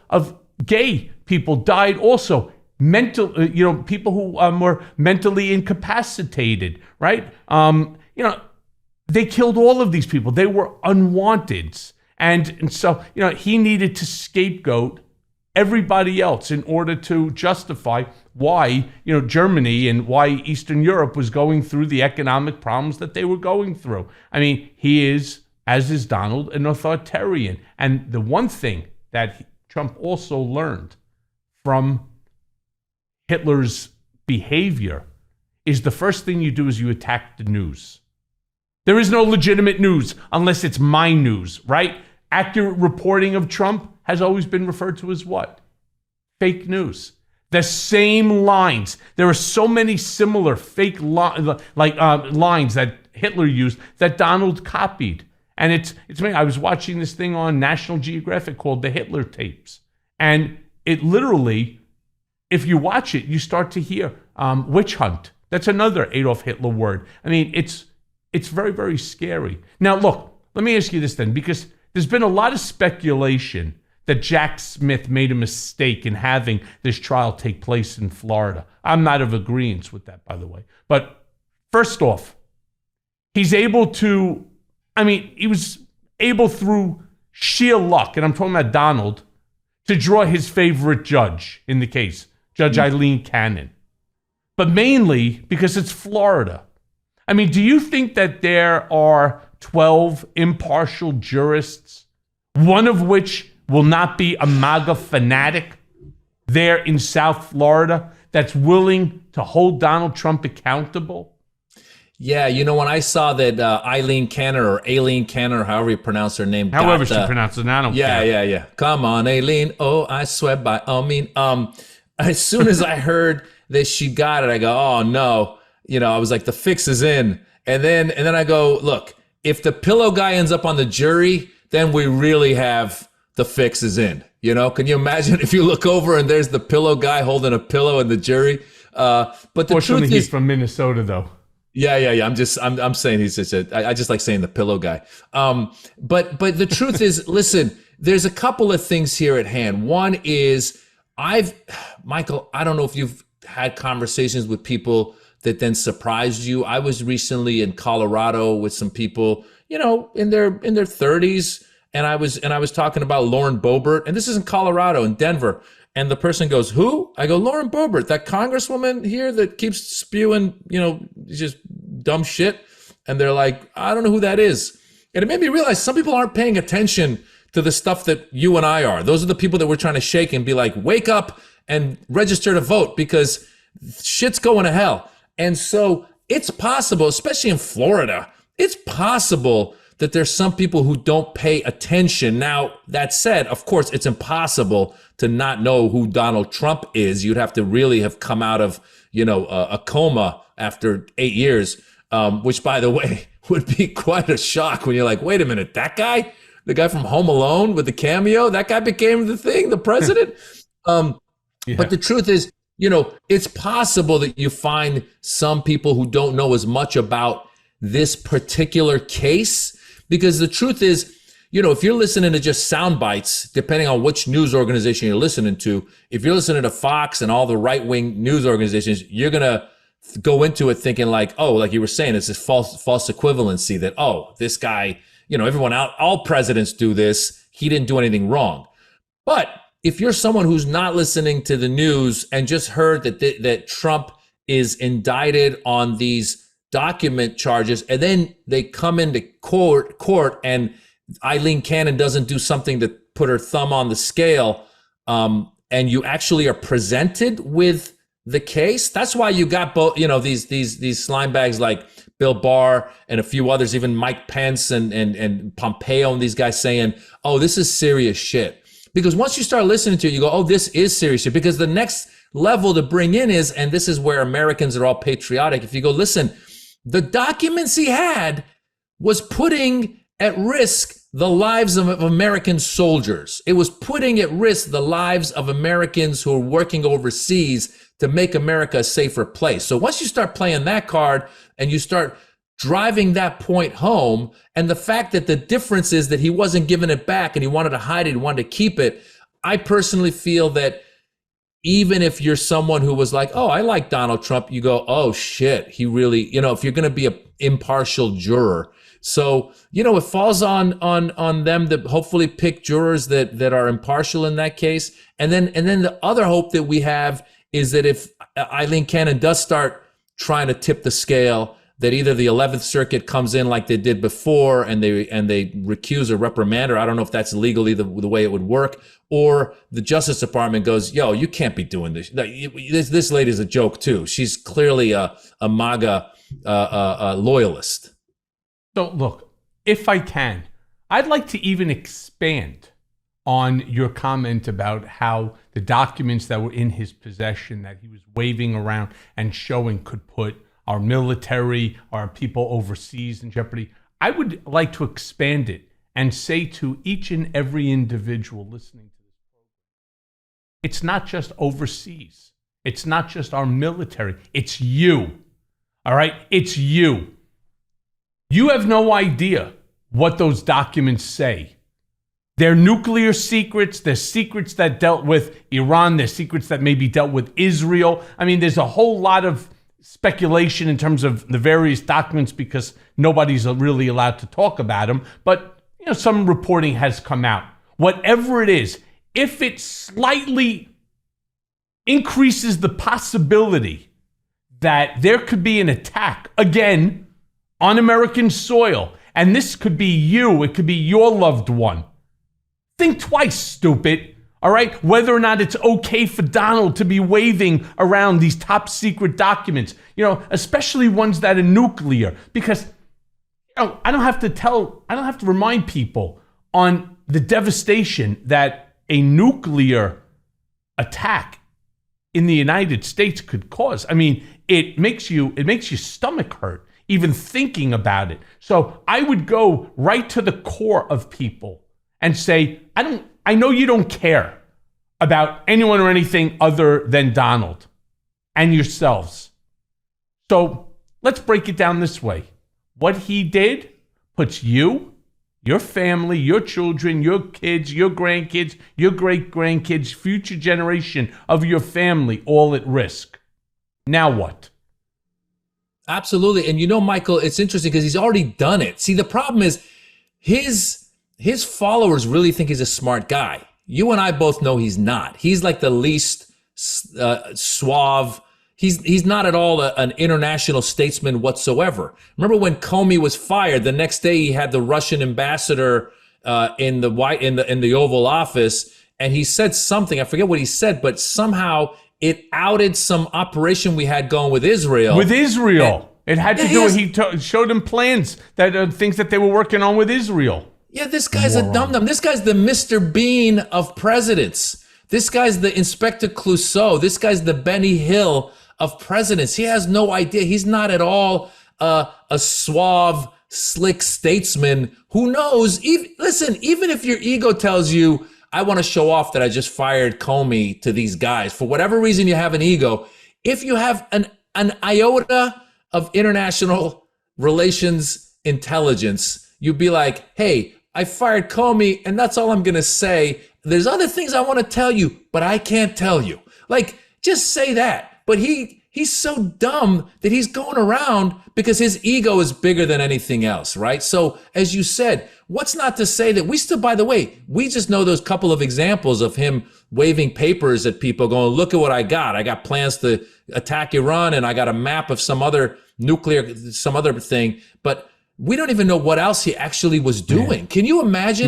A: gay people died also. People who were mentally incapacitated, right? They killed all of these people. They were unwanteds. And so, he needed to scapegoat everybody else in order to justify why, Germany and why Eastern Europe was going through the economic problems that they were going through. I mean, he is, as is Donald, an authoritarian. And the one thing that Trump also learned from Hitler's behavior is the first thing you do is you attack the news. There is no legitimate news unless it's my news, right? Accurate reporting of Trump has always been referred to as what? Fake news. The same lines. There are so many similar fake lines that Hitler used that Donald copied. And it's amazing. I was watching this thing on National Geographic called The Hitler Tapes. And it literally, if you watch it, you start to hear witch hunt. That's another Adolf Hitler word. I mean, it's very, very scary. Now, look, let me ask you this then, because there's been a lot of speculation that Jack Smith made a mistake in having this trial take place in Florida. I'm not of agreement with that, by the way. But first off, he was able through sheer luck, and I'm talking about Donald, to draw his favorite judge in the case, Judge Eileen Cannon. But mainly because it's Florida. I mean, do you think that there are 12 impartial jurists, one of which will not be a MAGA fanatic there in South Florida, that's willing to hold Donald Trump accountable?
C: Yeah, when I saw that Eileen Cannon or Aileen Cannon, or however you pronounce her name.
A: However she pronounces it, I don't care.
C: Yeah. Come on, Aileen. Oh, I swear by all means. As soon as I heard that she got it, I go, oh no. I was like, the fix is in. And then I go, look, if the pillow guy ends up on the jury, then we really have the fix is in. Can you imagine if you look over and there's the pillow guy holding a pillow in the jury? But the
A: Fortunately,
C: truth
A: he's
C: is,
A: from Minnesota, though.
C: Yeah. I'm saying he's just I just like saying the pillow guy. But the truth is, listen, there's a couple of things here at hand. One is Michael, I don't know if you've had conversations with people that then surprised you. I was recently in Colorado with some people, in their 30s, and I was talking about Lauren Boebert, and this is in Colorado, in Denver. And the person goes, who? I go, Lauren Boebert, that congresswoman here that keeps spewing, just dumb shit. And they're like, I don't know who that is. And it made me realize some people aren't paying attention to the stuff that you and I are. Those are the people that we're trying to shake and be like, wake up and register to vote, because shit's going to hell. And so it's possible, especially in Florida, it's possible that there's some people who don't pay attention. Now, that said, of course, it's impossible to not know who Donald Trump is. You'd have to really have come out of, a coma after 8 years, which, by the way, would be quite a shock when you're like, wait a minute, that guy, the guy from Home Alone with the cameo, that guy became the thing, the president?
A: Yeah.
C: But the truth is, it's possible that you find some people who don't know as much about this particular case, because the truth is, if you're listening to just sound bites, depending on which news organization you're listening to, if you're listening to Fox and all the right-wing news organizations, you're going to go into it thinking like, oh, like you were saying, it's this false equivalency that, oh, this guy, all presidents do this. He didn't do anything wrong. But if you're someone who's not listening to the news and just heard that Trump is indicted on these document charges, and then they come into court and Eileen Cannon doesn't do something to put her thumb on the scale, and you actually are presented with the case. That's why you got both, these slime bags like
B: Bill Barr and a few others, even Mike Pence and Pompeo and these guys saying, oh, this is serious shit. Because once you start listening to it, you go, oh, this is serious shit. Because the next level to bring in is, and this is where Americans are all patriotic. If you go, listen, the documents he had was putting at risk the lives of American soldiers. It was putting at risk the lives of Americans who are working overseas to make America a safer place. So once you start playing that card and you start driving that point home, and the fact that the difference is that he wasn't giving it back and he wanted to hide it, he wanted to keep it, I personally feel that even if you're someone who was like, oh, I like Donald Trump, you go, oh shit, he really, if you're going to be an impartial juror. So, it falls on them to hopefully pick jurors that are impartial in that case. And then the other hope that we have is that if Eileen Cannon does start trying to tip the scale, that either the 11th Circuit comes in like they did before and they recuse or reprimand her. I don't know if that's legally the way it would work, or the Justice Department goes, yo, you can't be doing this. This lady's a joke too. She's clearly a MAGA loyalist.
A: So look, if I can, I'd like to even expand on your comment about how the documents that were in his possession that he was waving around and showing could put our military, our people overseas in jeopardy. I would like to expand it and say to each and every individual listening to this program, it's not just overseas. It's not just our military. It's you. All right? It's you. You have no idea what those documents say. They're nuclear secrets. They're secrets that dealt with Iran. They're secrets that maybe dealt with Israel. I mean, there's a whole lot of speculation in terms of the various documents because nobody's really allowed to talk about them. But, some reporting has come out. Whatever it is, if it slightly increases the possibility that there could be an attack, again, on American soil, and this could be you, it could be your loved one, think twice, stupid. All right, whether or not it's okay for Donald to be waving around these top secret documents, especially ones that are nuclear, because I don't have to remind people on the devastation that a nuclear attack in the United States could cause. I mean, it makes your stomach hurt even thinking about it. So I would go right to the core of people and say, I know you don't care about anyone or anything other than Donald and yourselves. So let's break it down this way. What he did puts you, your family, your children, your kids, your grandkids, your great-grandkids, future generation of your family all at risk. Now what?
B: Absolutely. And Michael, it's interesting because he's already done it. See, the problem is his followers really think he's a smart guy. You and I both know he's not. He's like the least suave. He's not at all an international statesman whatsoever. Remember when Comey was fired? The next day he had the Russian ambassador in the Oval Office, and he said something. I forget what he said, but somehow it outed some operation we had going with Israel.
A: It had to do with, he showed him plans that things that they were working on with Israel.
B: Yeah, this guy's a dum-dum. This guy's the Mr. Bean of presidents. This guy's the Inspector Clouseau. This guy's the Benny Hill of presidents. He has no idea. He's not at all a suave, slick statesman who knows. Even if your ego tells you, I want to show off that I just fired Comey to these guys, for whatever reason you have an ego, if you have an iota of international relations intelligence, you'd be like, hey, I fired Comey, and that's all I'm going to say. There's other things I want to tell you, but I can't tell you. Like, just say that. But he's so dumb that he's going around because his ego is bigger than anything else, right? So, as you said, what's not to say that we still, by the way, we just know those couple of examples of him waving papers at people going, look at what I got. I got plans to attack Iran, and I got a map of some other thing. But we don't even know what else he actually was doing. Man. Can you imagine?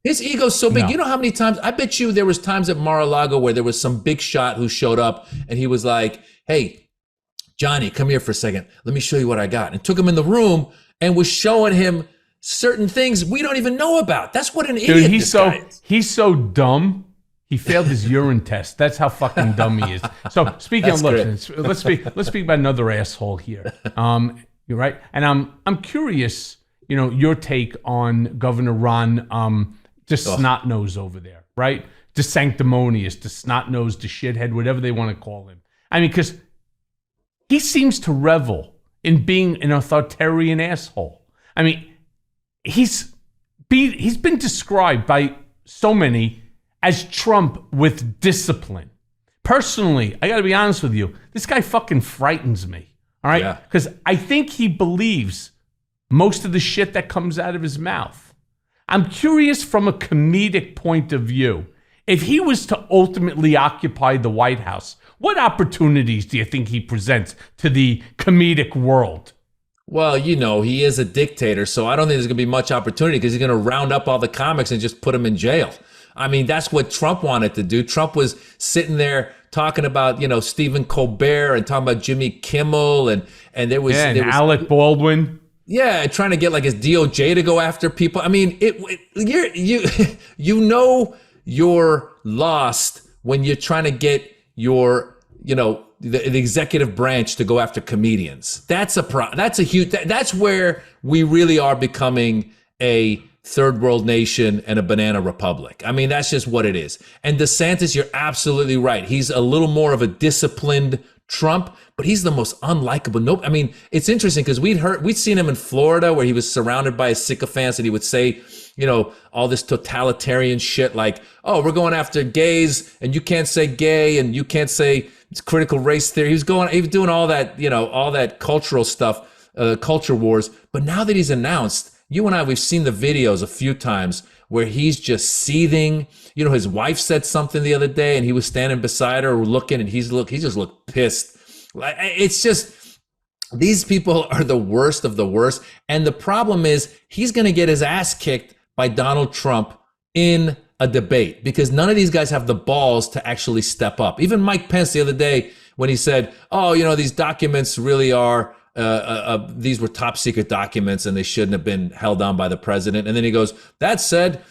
B: His ego's so big. No. You know how many times, I bet you there was times at Mar-a-Lago where there was some big shot who showed up and he was like, hey,
C: Johnny, come here for a second. Let me show you what I got. And took him in the room and was showing him certain things we don't even know about. That's what an idiot this guy is.
A: He's so dumb. He failed his urine test. That's how fucking dumb he is. So speaking of looks, let's speak about another asshole here. You're right, and I'm curious. Your take on Governor Ron, just snot nose over there, right? The sanctimonious, the snot nose, the shithead, whatever they want to call him. I mean, because he seems to revel in being an authoritarian asshole. I mean, he's been described by so many as Trump with discipline. Personally, I got to be honest with you, this guy fucking frightens me. All right, because I think he believes most of the shit that comes out of his mouth. I'm curious from a comedic point of view, if he was to ultimately occupy the White House, what opportunities do you think he presents to the comedic world?
C: Well, he is a dictator, so I don't think there's going to be much opportunity because he's going to round up all the comics and just put them in jail. I mean, that's what Trump wanted to do. Trump was sitting there talking about, Stephen Colbert and talking about Jimmy Kimmel and there was
A: Alec Baldwin.
C: Yeah, trying to get like his DOJ to go after people. I mean, you're lost when you're trying to get your, the executive branch to go after comedians. That's where we really are becoming a third world nation and a banana republic. I mean, that's just what it is. And DeSantis, you're absolutely right. He's a little more of a disciplined Trump, but he's the most unlikable. Nope. I mean, it's interesting because we'd seen him in Florida where he was surrounded by his sycophants and he would say, all this totalitarian shit like, oh, we're going after gays and you can't say gay and you can't say it's critical race theory. He was doing all that, all that cultural stuff, culture wars. But now that he's announced, you and I, we've seen the videos a few times where he's just seething. His wife said something the other day and he was standing beside her looking and he just looked pissed. It's just, these people are the worst of the worst. And the problem is he's going to get his ass kicked by Donald Trump in a debate because none of these guys have the balls to actually step up. Even Mike Pence the other day when he said, oh, these documents really are, these were top secret documents and they shouldn't have been held on by the president. And then he goes, that said,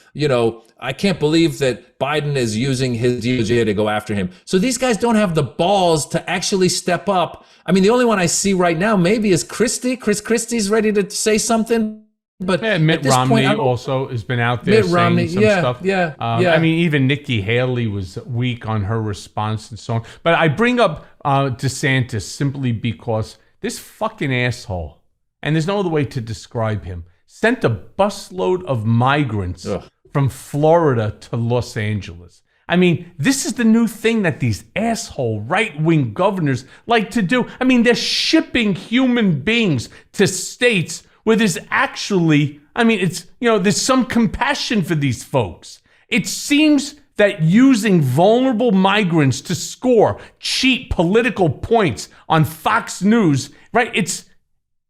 C: I can't believe that Biden is using his DOJ to go after him. So these guys don't have the balls to actually step up. I mean, the only one I see right now maybe is Christie. Chris Christie's ready to say something. But
A: Mitt Romney also has been out there saying some stuff. I mean, even Nikki Haley was weak on her response and so on. But I bring up DeSantis simply because this fucking asshole, and there's no other way to describe him, sent a busload of migrants from Florida to Los Angeles. I mean, this is the new thing that these asshole right-wing governors like to do. I mean, they're shipping human beings to states where there's actually, there's some compassion for these folks. It seems that using vulnerable migrants to score cheap political points on Fox News, right? It's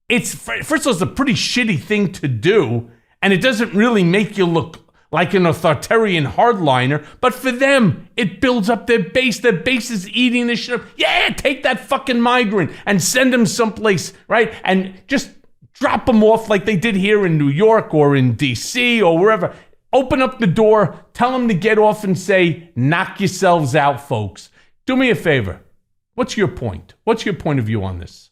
A: first of all, it's a pretty shitty thing to do, and it doesn't really make you look like an authoritarian hardliner, but for them, it builds up their base. Their base is eating this shit up. Yeah, take that fucking migrant and send him someplace, right? And just drop them off like they did here in New York or in DC or wherever. Open up the door, tell them to get off and say, knock yourselves out, folks. Do me a favor. What's your point? What's your point of view on this?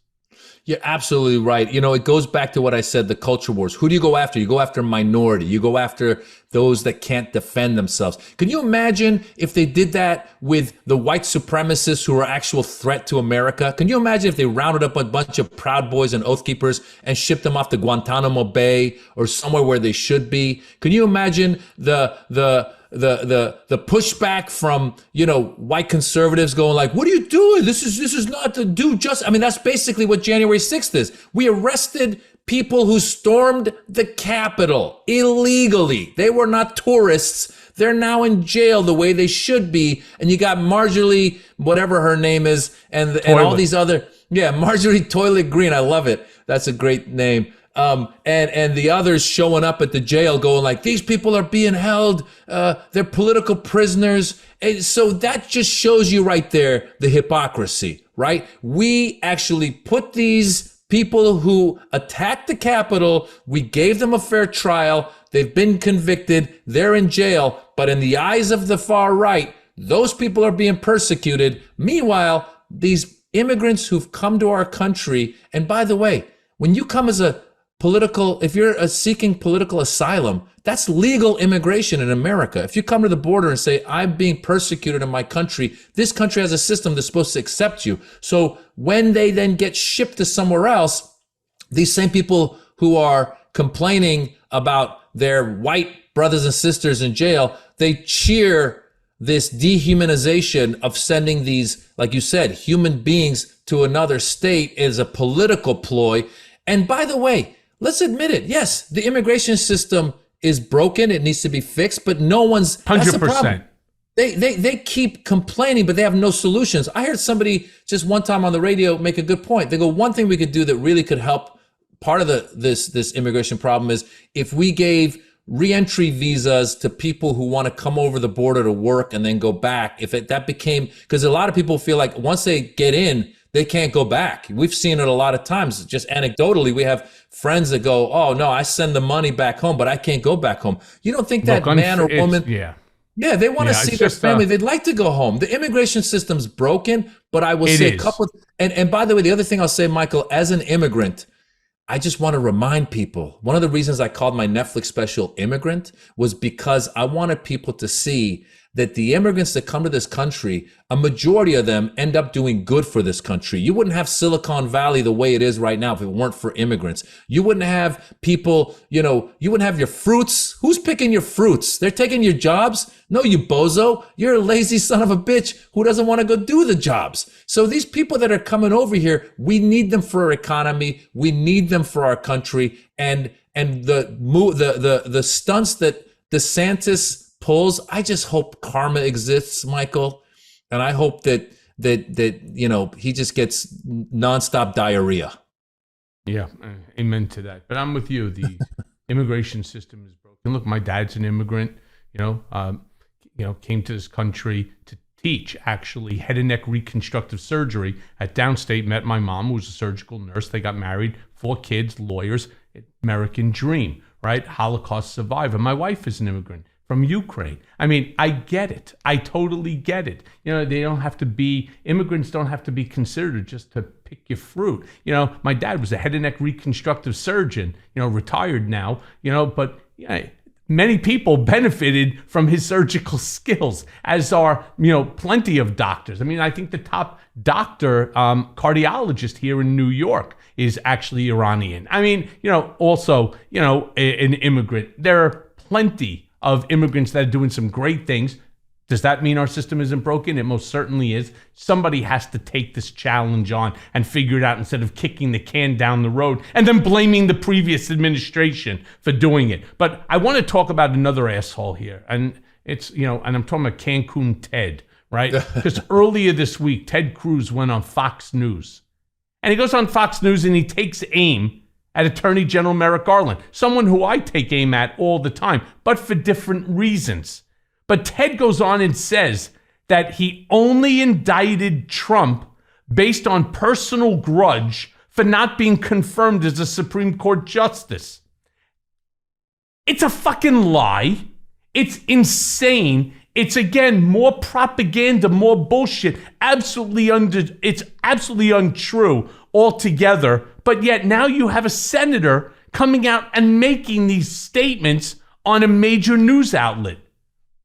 C: You're absolutely right. It goes back to what I said, the culture wars. Who do you go after? You go after minority. You go after those that can't defend themselves. Can you imagine if they did that with the white supremacists who are an actual threat to America? Can you imagine if they rounded up a bunch of Proud Boys and Oath Keepers and shipped them off to Guantanamo Bay or somewhere where they should be? Can you imagine the pushback from, white conservatives going like, what are you doing? This is not to do just, that's basically what January 6th is. We arrested people who stormed the Capitol illegally. They were not tourists. They're now in jail the way they should be. And you got Marjorie, whatever her name is, and all these other, Marjorie Toilet Green. I love it. That's a great name. And the others showing up at the jail going like, these people are being held, they're political prisoners. And so that just shows you right there the hypocrisy, right? We actually put these people who attacked the Capitol, we gave them a fair trial, they've been convicted, they're in jail, but in the eyes of the far right, those people are being persecuted. Meanwhile, these immigrants who've come to our country, and by the way, when you come as a political, if you're seeking political asylum, that's legal immigration in America. If you come to the border and say, I'm being persecuted in my country, this country has a system that's supposed to accept you. So when they then get shipped to somewhere else, these same people who are complaining about their white brothers and sisters in jail, they cheer this dehumanization of sending these, like you said, human beings to another state as a political ploy. And by the way, let's admit it. Yes, the immigration system is broken. It needs to be fixed, but no one's 100%. That's the problem. They keep complaining, but they have no solutions. I heard somebody just one time on the radio make a good point. They go, one thing we could do that really could help part of this immigration problem is if we gave re-entry visas to people who want to come over the border to work and then go back. That became, because a lot of people feel like once they get in, they can't go back. We've seen it a lot of times. Just anecdotally, we have friends that go, oh no, I send the money back home, but I can't go back home. You don't think that man or woman, yeah, they want to see their family. They'd like to go home. The immigration system's broken, but I will say a couple, and by the way, the other thing I'll say, Michael, as an immigrant, I just want to remind people, one of the reasons I called my Netflix special Immigrant was because I wanted people to see that the immigrants that come to this country, a majority of them end up doing good for this country. You wouldn't have Silicon Valley the way it is right now if it weren't for immigrants. You wouldn't have people, you wouldn't have your fruits. Who's picking your fruits? They're taking your jobs? No, you bozo. You're a lazy son of a bitch who doesn't want to go do the jobs. So these people that are coming over here, we need them for our economy. We need them for our country. And the stunts that DeSantis pulls, I just hope karma exists, Michael, and I hope that he just gets nonstop diarrhea.
A: Yeah, amen to that. But I'm with you. The immigration system is broken. Look, my dad's an immigrant. Came to this country to teach actually head and neck reconstructive surgery at Downstate. Met my mom, who was a surgical nurse. They got married, 4 kids, lawyers. American dream, right? Holocaust survivor. My wife is an immigrant from Ukraine. I mean, I get it. I totally get it. Immigrants don't have to be considered just to pick your fruit. My dad was a head and neck reconstructive surgeon, retired now, but many people benefited from his surgical skills, as are, plenty of doctors. I mean, I think the top doctor, cardiologist here in New York is actually Iranian. I mean, also, an immigrant. There are plenty of immigrants that are doing some great things. Does that mean our system isn't broken? It most certainly is. Somebody has to take this challenge on and figure it out instead of kicking the can down the road and then blaming the previous administration for doing it. But I want to talk about another asshole here. And it's, and I'm talking about Cancun Ted, right? Because earlier this week, Ted Cruz went on Fox News. And he goes on Fox News and he takes aim at Attorney General Merrick Garland, someone who I take aim at all the time, but for different reasons. But Ted goes on and says that he only indicted Trump based on personal grudge for not being confirmed as a Supreme Court justice. It's a fucking lie. It's insane. It's, again, more propaganda, more bullshit. It's absolutely untrue altogether. But yet now you have a senator coming out and making these statements on a major news outlet.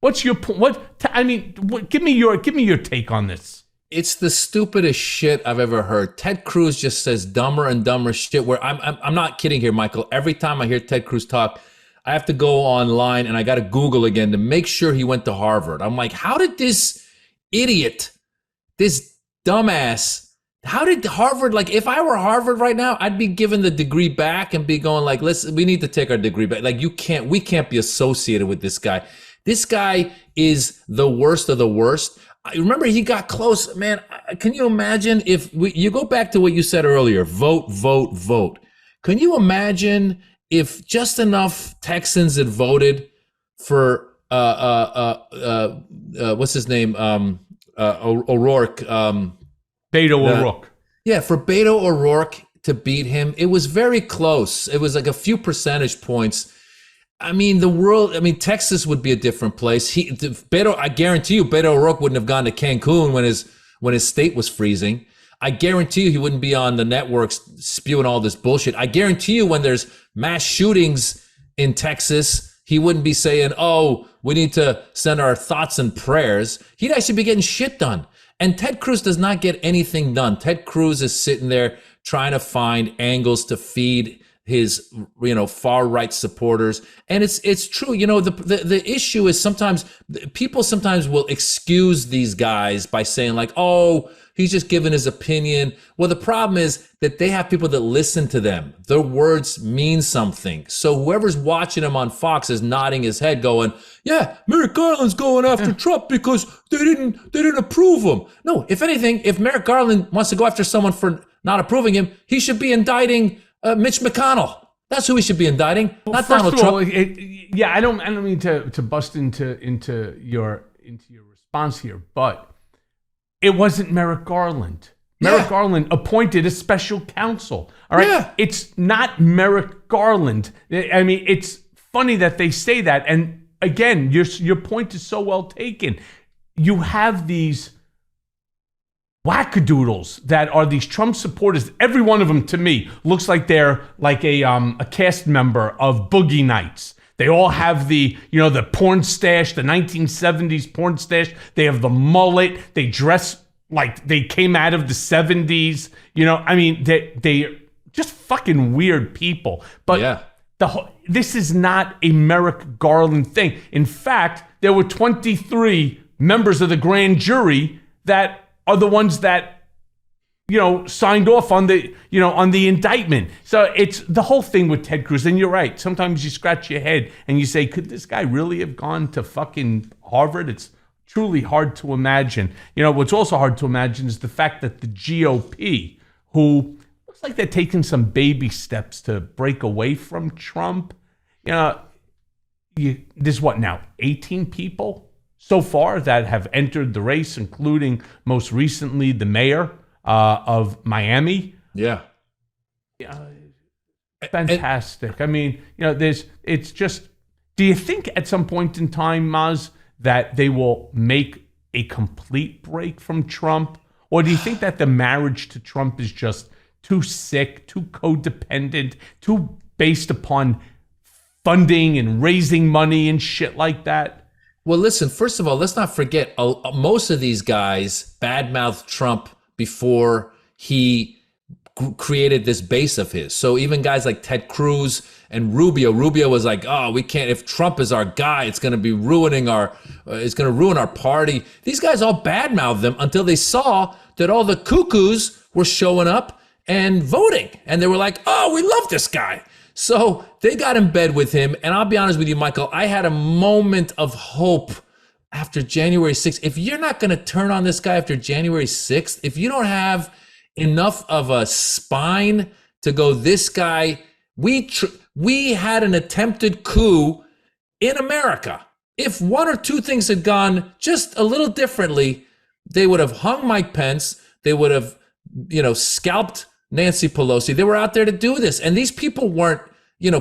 A: What's your point? Give me your take on this.
C: It's the stupidest shit I've ever heard. Ted Cruz just says dumber and dumber shit. Where I'm not kidding here, Michael. Every time I hear Ted Cruz talk, I have to go online and I got to Google again to make sure he went to Harvard. I'm like, how did this idiot, this dumbass, how did Harvard, like, if I were Harvard right now, I'd be giving the degree back and be going like, we need to take our degree back. Like, we can't be associated with this guy. This guy is the worst of the worst. I remember he got close, man. Can you imagine if you go back to what you said earlier, vote, vote, vote.
B: Can you imagine if just enough Texans had voted for what's his name, O'Rourke,
A: Beto O'Rourke.
B: Yeah, for Beto O'Rourke to beat him, it was very close. It was like a few percentage points. I mean, Texas would be a different place. I guarantee you, Beto O'Rourke wouldn't have gone to Cancun when his state was freezing. I guarantee you he wouldn't be on the networks spewing all this bullshit. I guarantee you when there's mass shootings in Texas, he wouldn't be saying, oh, we need to send our thoughts and prayers. He'd actually be getting shit done. And Ted Cruz does not get anything done. Ted Cruz is sitting there trying to find angles to feed his, far right supporters. And it's true. The issue is sometimes people will excuse these guys by saying like, oh, he's just giving his opinion. Well, the problem is that they have people that listen to them. Their words mean something. So whoever's watching him on Fox is nodding his head going, yeah, Merrick Garland's going after Trump because they didn't approve him. No, if anything, if Merrick Garland wants to go after someone for not approving him, he should be indicting Mitch McConnell. That's who he should be indicting, not Donald Trump.
A: I don't mean to bust into your response here, but it wasn't Merrick Garland. Merrick Garland appointed a special counsel. All right.
B: Yeah.
A: It's not Merrick Garland. I mean, it's funny that they say that. And again, your point is so well taken. You have these wackadoodles that are these Trump supporters. Every one of them, to me, looks like they're like a cast member of Boogie Nights. They all have the porn stash, the 1970s porn stash. They have the mullet. They dress like they came out of the 70s. They just fucking weird people. But this is not a Merrick Garland thing. In fact, there were 23 members of the grand jury that are the ones that signed off on the indictment. So it's the whole thing with Ted Cruz. And you're right. Sometimes you scratch your head and you say, could this guy really have gone to fucking Harvard? It's truly hard to imagine. What's also hard to imagine is the fact that the GOP, who looks like they're taking some baby steps to break away from Trump, there's what now, 18 people so far that have entered the race, including most recently the mayor of Miami.
B: Yeah.
A: Fantastic. It's just, do you think at some point in time, Maz, that they will make a complete break from Trump? Or do you think that the marriage to Trump is just too sick, too codependent, too based upon funding and raising money and shit like that?
B: Well, listen, first of all, let's not forget, most of these guys badmouthed Trump before he created this base of his. So even guys like Ted Cruz and Rubio was like, oh, we can't, if Trump is our guy, it's going to be ruin our party. These guys all badmouthed them until they saw that all the cuckoos were showing up and voting. And they were like, oh, we love this guy. So they got in bed with him. And I'll be honest with you, Michael, I had a moment of hope after January 6th. If you're not going to turn on this guy after January 6th, if you don't have enough of a spine to go, this guy, we had an attempted coup in America. If one or two things had gone just a little differently, they would have hung Mike Pence. They would have, scalped Nancy Pelosi. They were out there to do this. And these people weren't,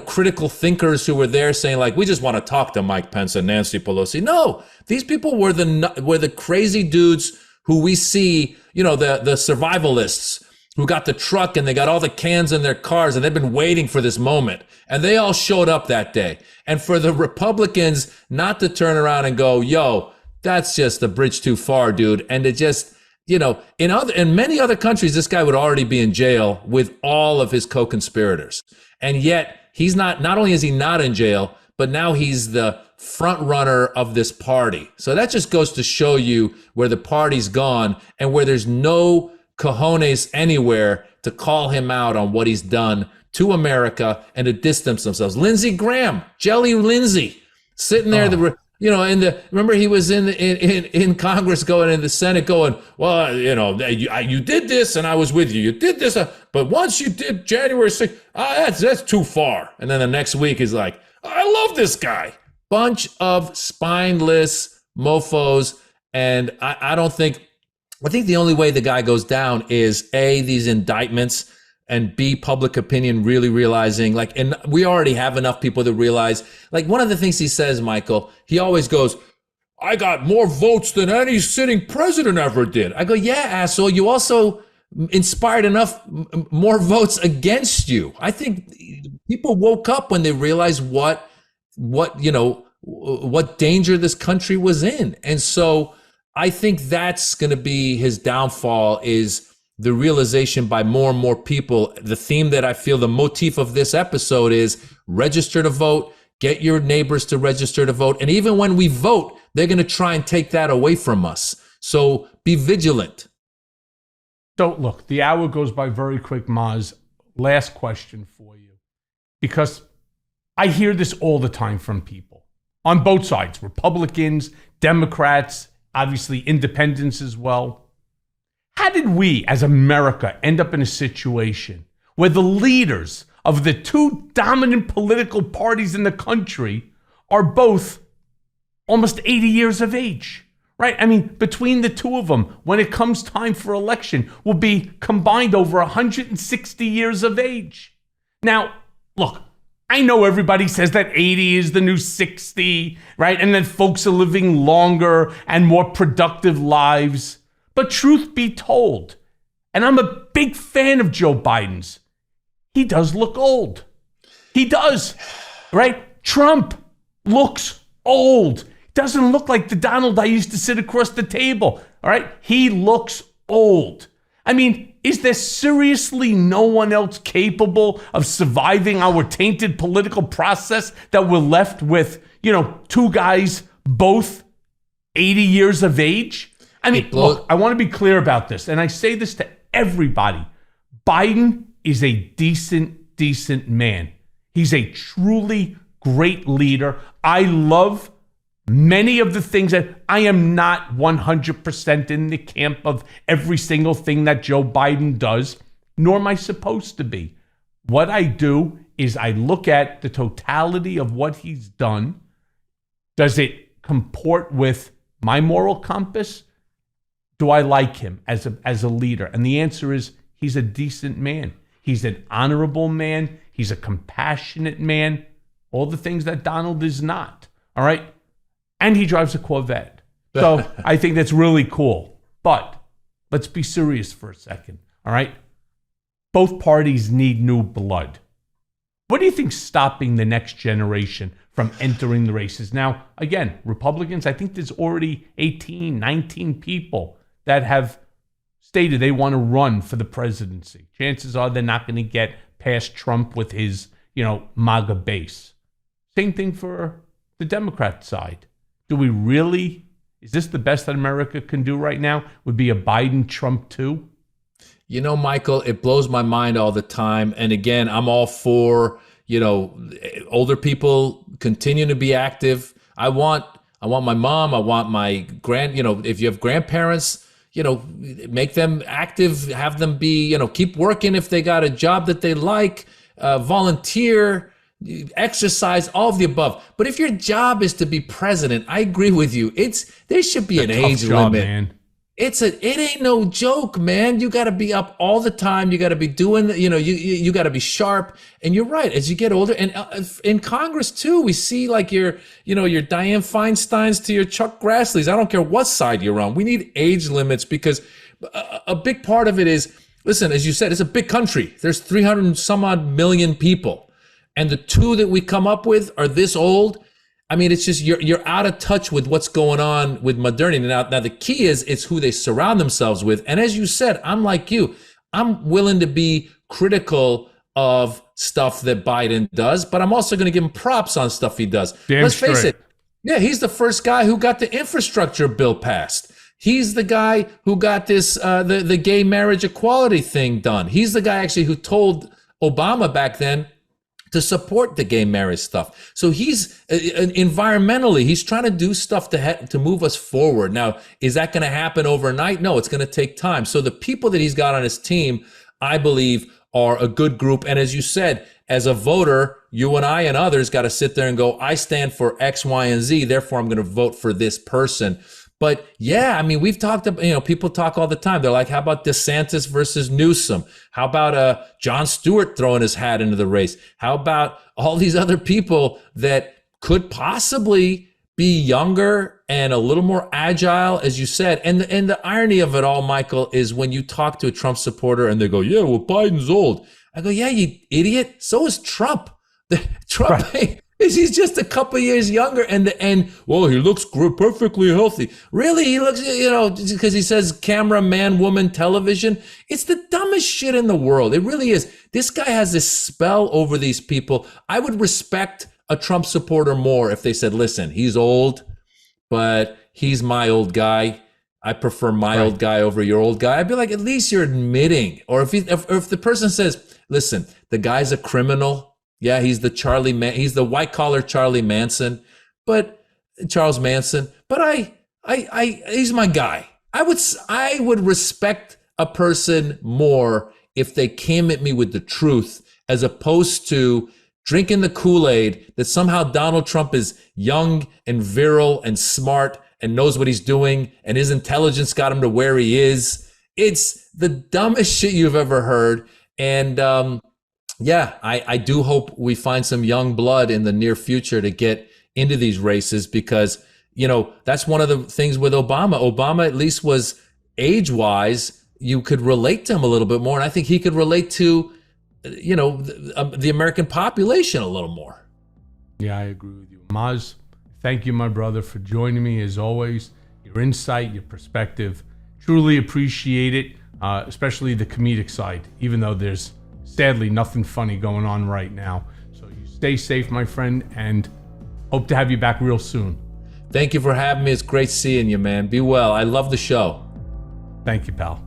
B: critical thinkers who were there saying like, we just want to talk to Mike Pence and Nancy Pelosi. No, these people were the crazy dudes who we see, the survivalists who got the truck and they got all the cans in their cars and they've been waiting for this moment. And they all showed up that day. And for the Republicans not to turn around and go, yo, that's just a bridge too far, dude. And to just, in many other countries, this guy would already be in jail with all of his co-conspirators. And yet he's not only is he not in jail, but now he's the front runner of this party. So that just goes to show you where the party's gone and where there's no cojones anywhere to call him out on what he's done to America and to distance themselves. Lindsey Graham, Jelly Lindsey, sitting there.
C: Remember he was in Congress going in the Senate going, well, you did this and I was with you. You did this, but once you did January 6th, that's too far. And then the next week he's like, I love this guy. Bunch of spineless mofos. And I think the only way the guy goes down is A, these indictments, and B, public opinion really realizing, and we already have enough people to realize, one of the things he says, Michael, he always goes, I got more votes than any sitting president ever did. I go, yeah, asshole, you also inspired enough more votes against you. I think people woke up when they realized what danger this country was in. And so I think that's going to be his downfall, is the realization by more and more people. The theme that I feel, the motif of this episode is register to vote, get your neighbors to register to vote. And even when we vote, they're going to try and take that away from us. So be vigilant.
A: So look, the hour goes by very quick, Maz. Last question for you, because I hear this all the time from people on both sides, Republicans, Democrats, obviously independents as well. How did we as America end up in a situation where the leaders of the two dominant political parties in the country are both almost 80 years of age, right? I mean, between the two of them, when it comes time for election, will be combined over 160 years of age. Now, look, I know everybody says that 80 is the new 60, right? And that folks are living longer and more productive lives. But truth be told, and I'm a big fan of Joe Biden's, he does look old. He does, right? Trump looks old. Doesn't look like the Donald I used to sit across the table, all right? He looks old. I mean, is there seriously no one else capable of surviving our tainted political process that we're left with, two guys, both 80 years of age? I mean, look, I want to be clear about this, and I say this to everybody. Biden is a decent man. He's a truly great leader. I love many of the things that I am not 100% in the camp of every single thing that Joe Biden does, nor am I supposed to be. What I do is I look at the totality of what he's done. Does it comport with my moral compass? Do I like him as a leader? And the answer is he's a decent man. He's an honorable man. He's a compassionate man. All the things that Donald is not. All right? And he drives a Corvette. So I think that's really cool. But let's be serious for a second. All right? Both parties need new blood. What do you think's stopping the next generation from entering the races? Now, again, Republicans, I think there's already 18, 19 people that have stated they want to run for the presidency. Chances are they're not going to get past Trump with his, MAGA base. Same thing for the Democrat side. Do we really, is this the best that America can do right now? Would be a Biden-Trump too?
C: Michael, it blows my mind all the time. And again, I'm all for, older people continue to be active. I want my mom, I want my if you have grandparents, make them active, have them be, keep working if they got a job that they like, volunteer, exercise, all of the above. But if your job is to be president, I agree with you. There should be an age limit. Man. It ain't no joke, man. You got to be up all the time. You got to be doing, you got to be sharp. And you're right. As you get older, and in Congress too, we see your Dianne Feinsteins to your Chuck Grassley's. I don't care what side you're on. We need age limits because a big part of it is, listen, as you said, it's a big country. There's 300 and some odd million people. And the two that we come up with are this old. I mean, it's just you're out of touch with what's going on with modernity. Now the key is it's who they surround themselves with. And as you said, I'm like you. I'm willing to be critical of stuff that Biden does, but I'm also going to give him props on stuff he does. Let's face it. Yeah, he's the first guy who got the infrastructure bill passed. He's the guy who got this the gay marriage equality thing done. He's the guy actually who told Obama back then,
B: to support the gay marriage stuff. So he's environmentally, he's trying to do stuff to move us forward. Now, is that going to happen overnight? No, it's going to take time. So the people that he's got on his team, I believe, are a good group. And as you said, as a voter, you and I and others got to sit there and go, I stand for X, Y, and Z. Therefore, I'm going to vote for this person. But yeah, I mean, we've talked about, people talk all the time. They're like, how about DeSantis versus Newsom? How about Jon Stewart throwing his hat into the race? How about all these other people that could possibly be younger and a little more agile, as you said? And the irony of it all, Michael, is when you talk to a Trump supporter and they go, yeah, well, Biden's old. I go, yeah, you idiot. So is Trump. Trump, right. He's just a couple years younger, and well, he looks perfectly healthy. Really, he looks, because he says camera, man, woman, television. It's the dumbest shit in the world. It really is. This guy has this spell over these people. I would respect a Trump supporter more if they said, listen, he's old, but he's my old guy. I prefer my old guy over your old guy. I'd be like, at least you're admitting. Or if the person says, listen, the guy's a criminal. Yeah, he's the white collar Charlie Manson, Charles Manson. But he's my guy. I would respect a person more if they came at me with the truth, as opposed to drinking the Kool-Aid that somehow Donald Trump is young and virile and smart and knows what he's doing and his intelligence got him to where he is. It's the dumbest shit you've ever heard. And yeah, I do hope we find some young blood in the near future to get into these races, because, that's one of the things with Obama. Obama at least was age-wise, you could relate to him a little bit more. And I think he could relate to, the American population a little more.
A: Yeah, I agree with you. Maz, thank you, my brother, for joining me as always. Your insight, your perspective, truly appreciate it, especially the comedic side, even though there's sadly nothing funny going on right now. So you stay safe, my friend, and hope to have you back real soon.
B: Thank you for having me. It's great seeing you, man. Be well. I love the show.
A: Thank you, pal.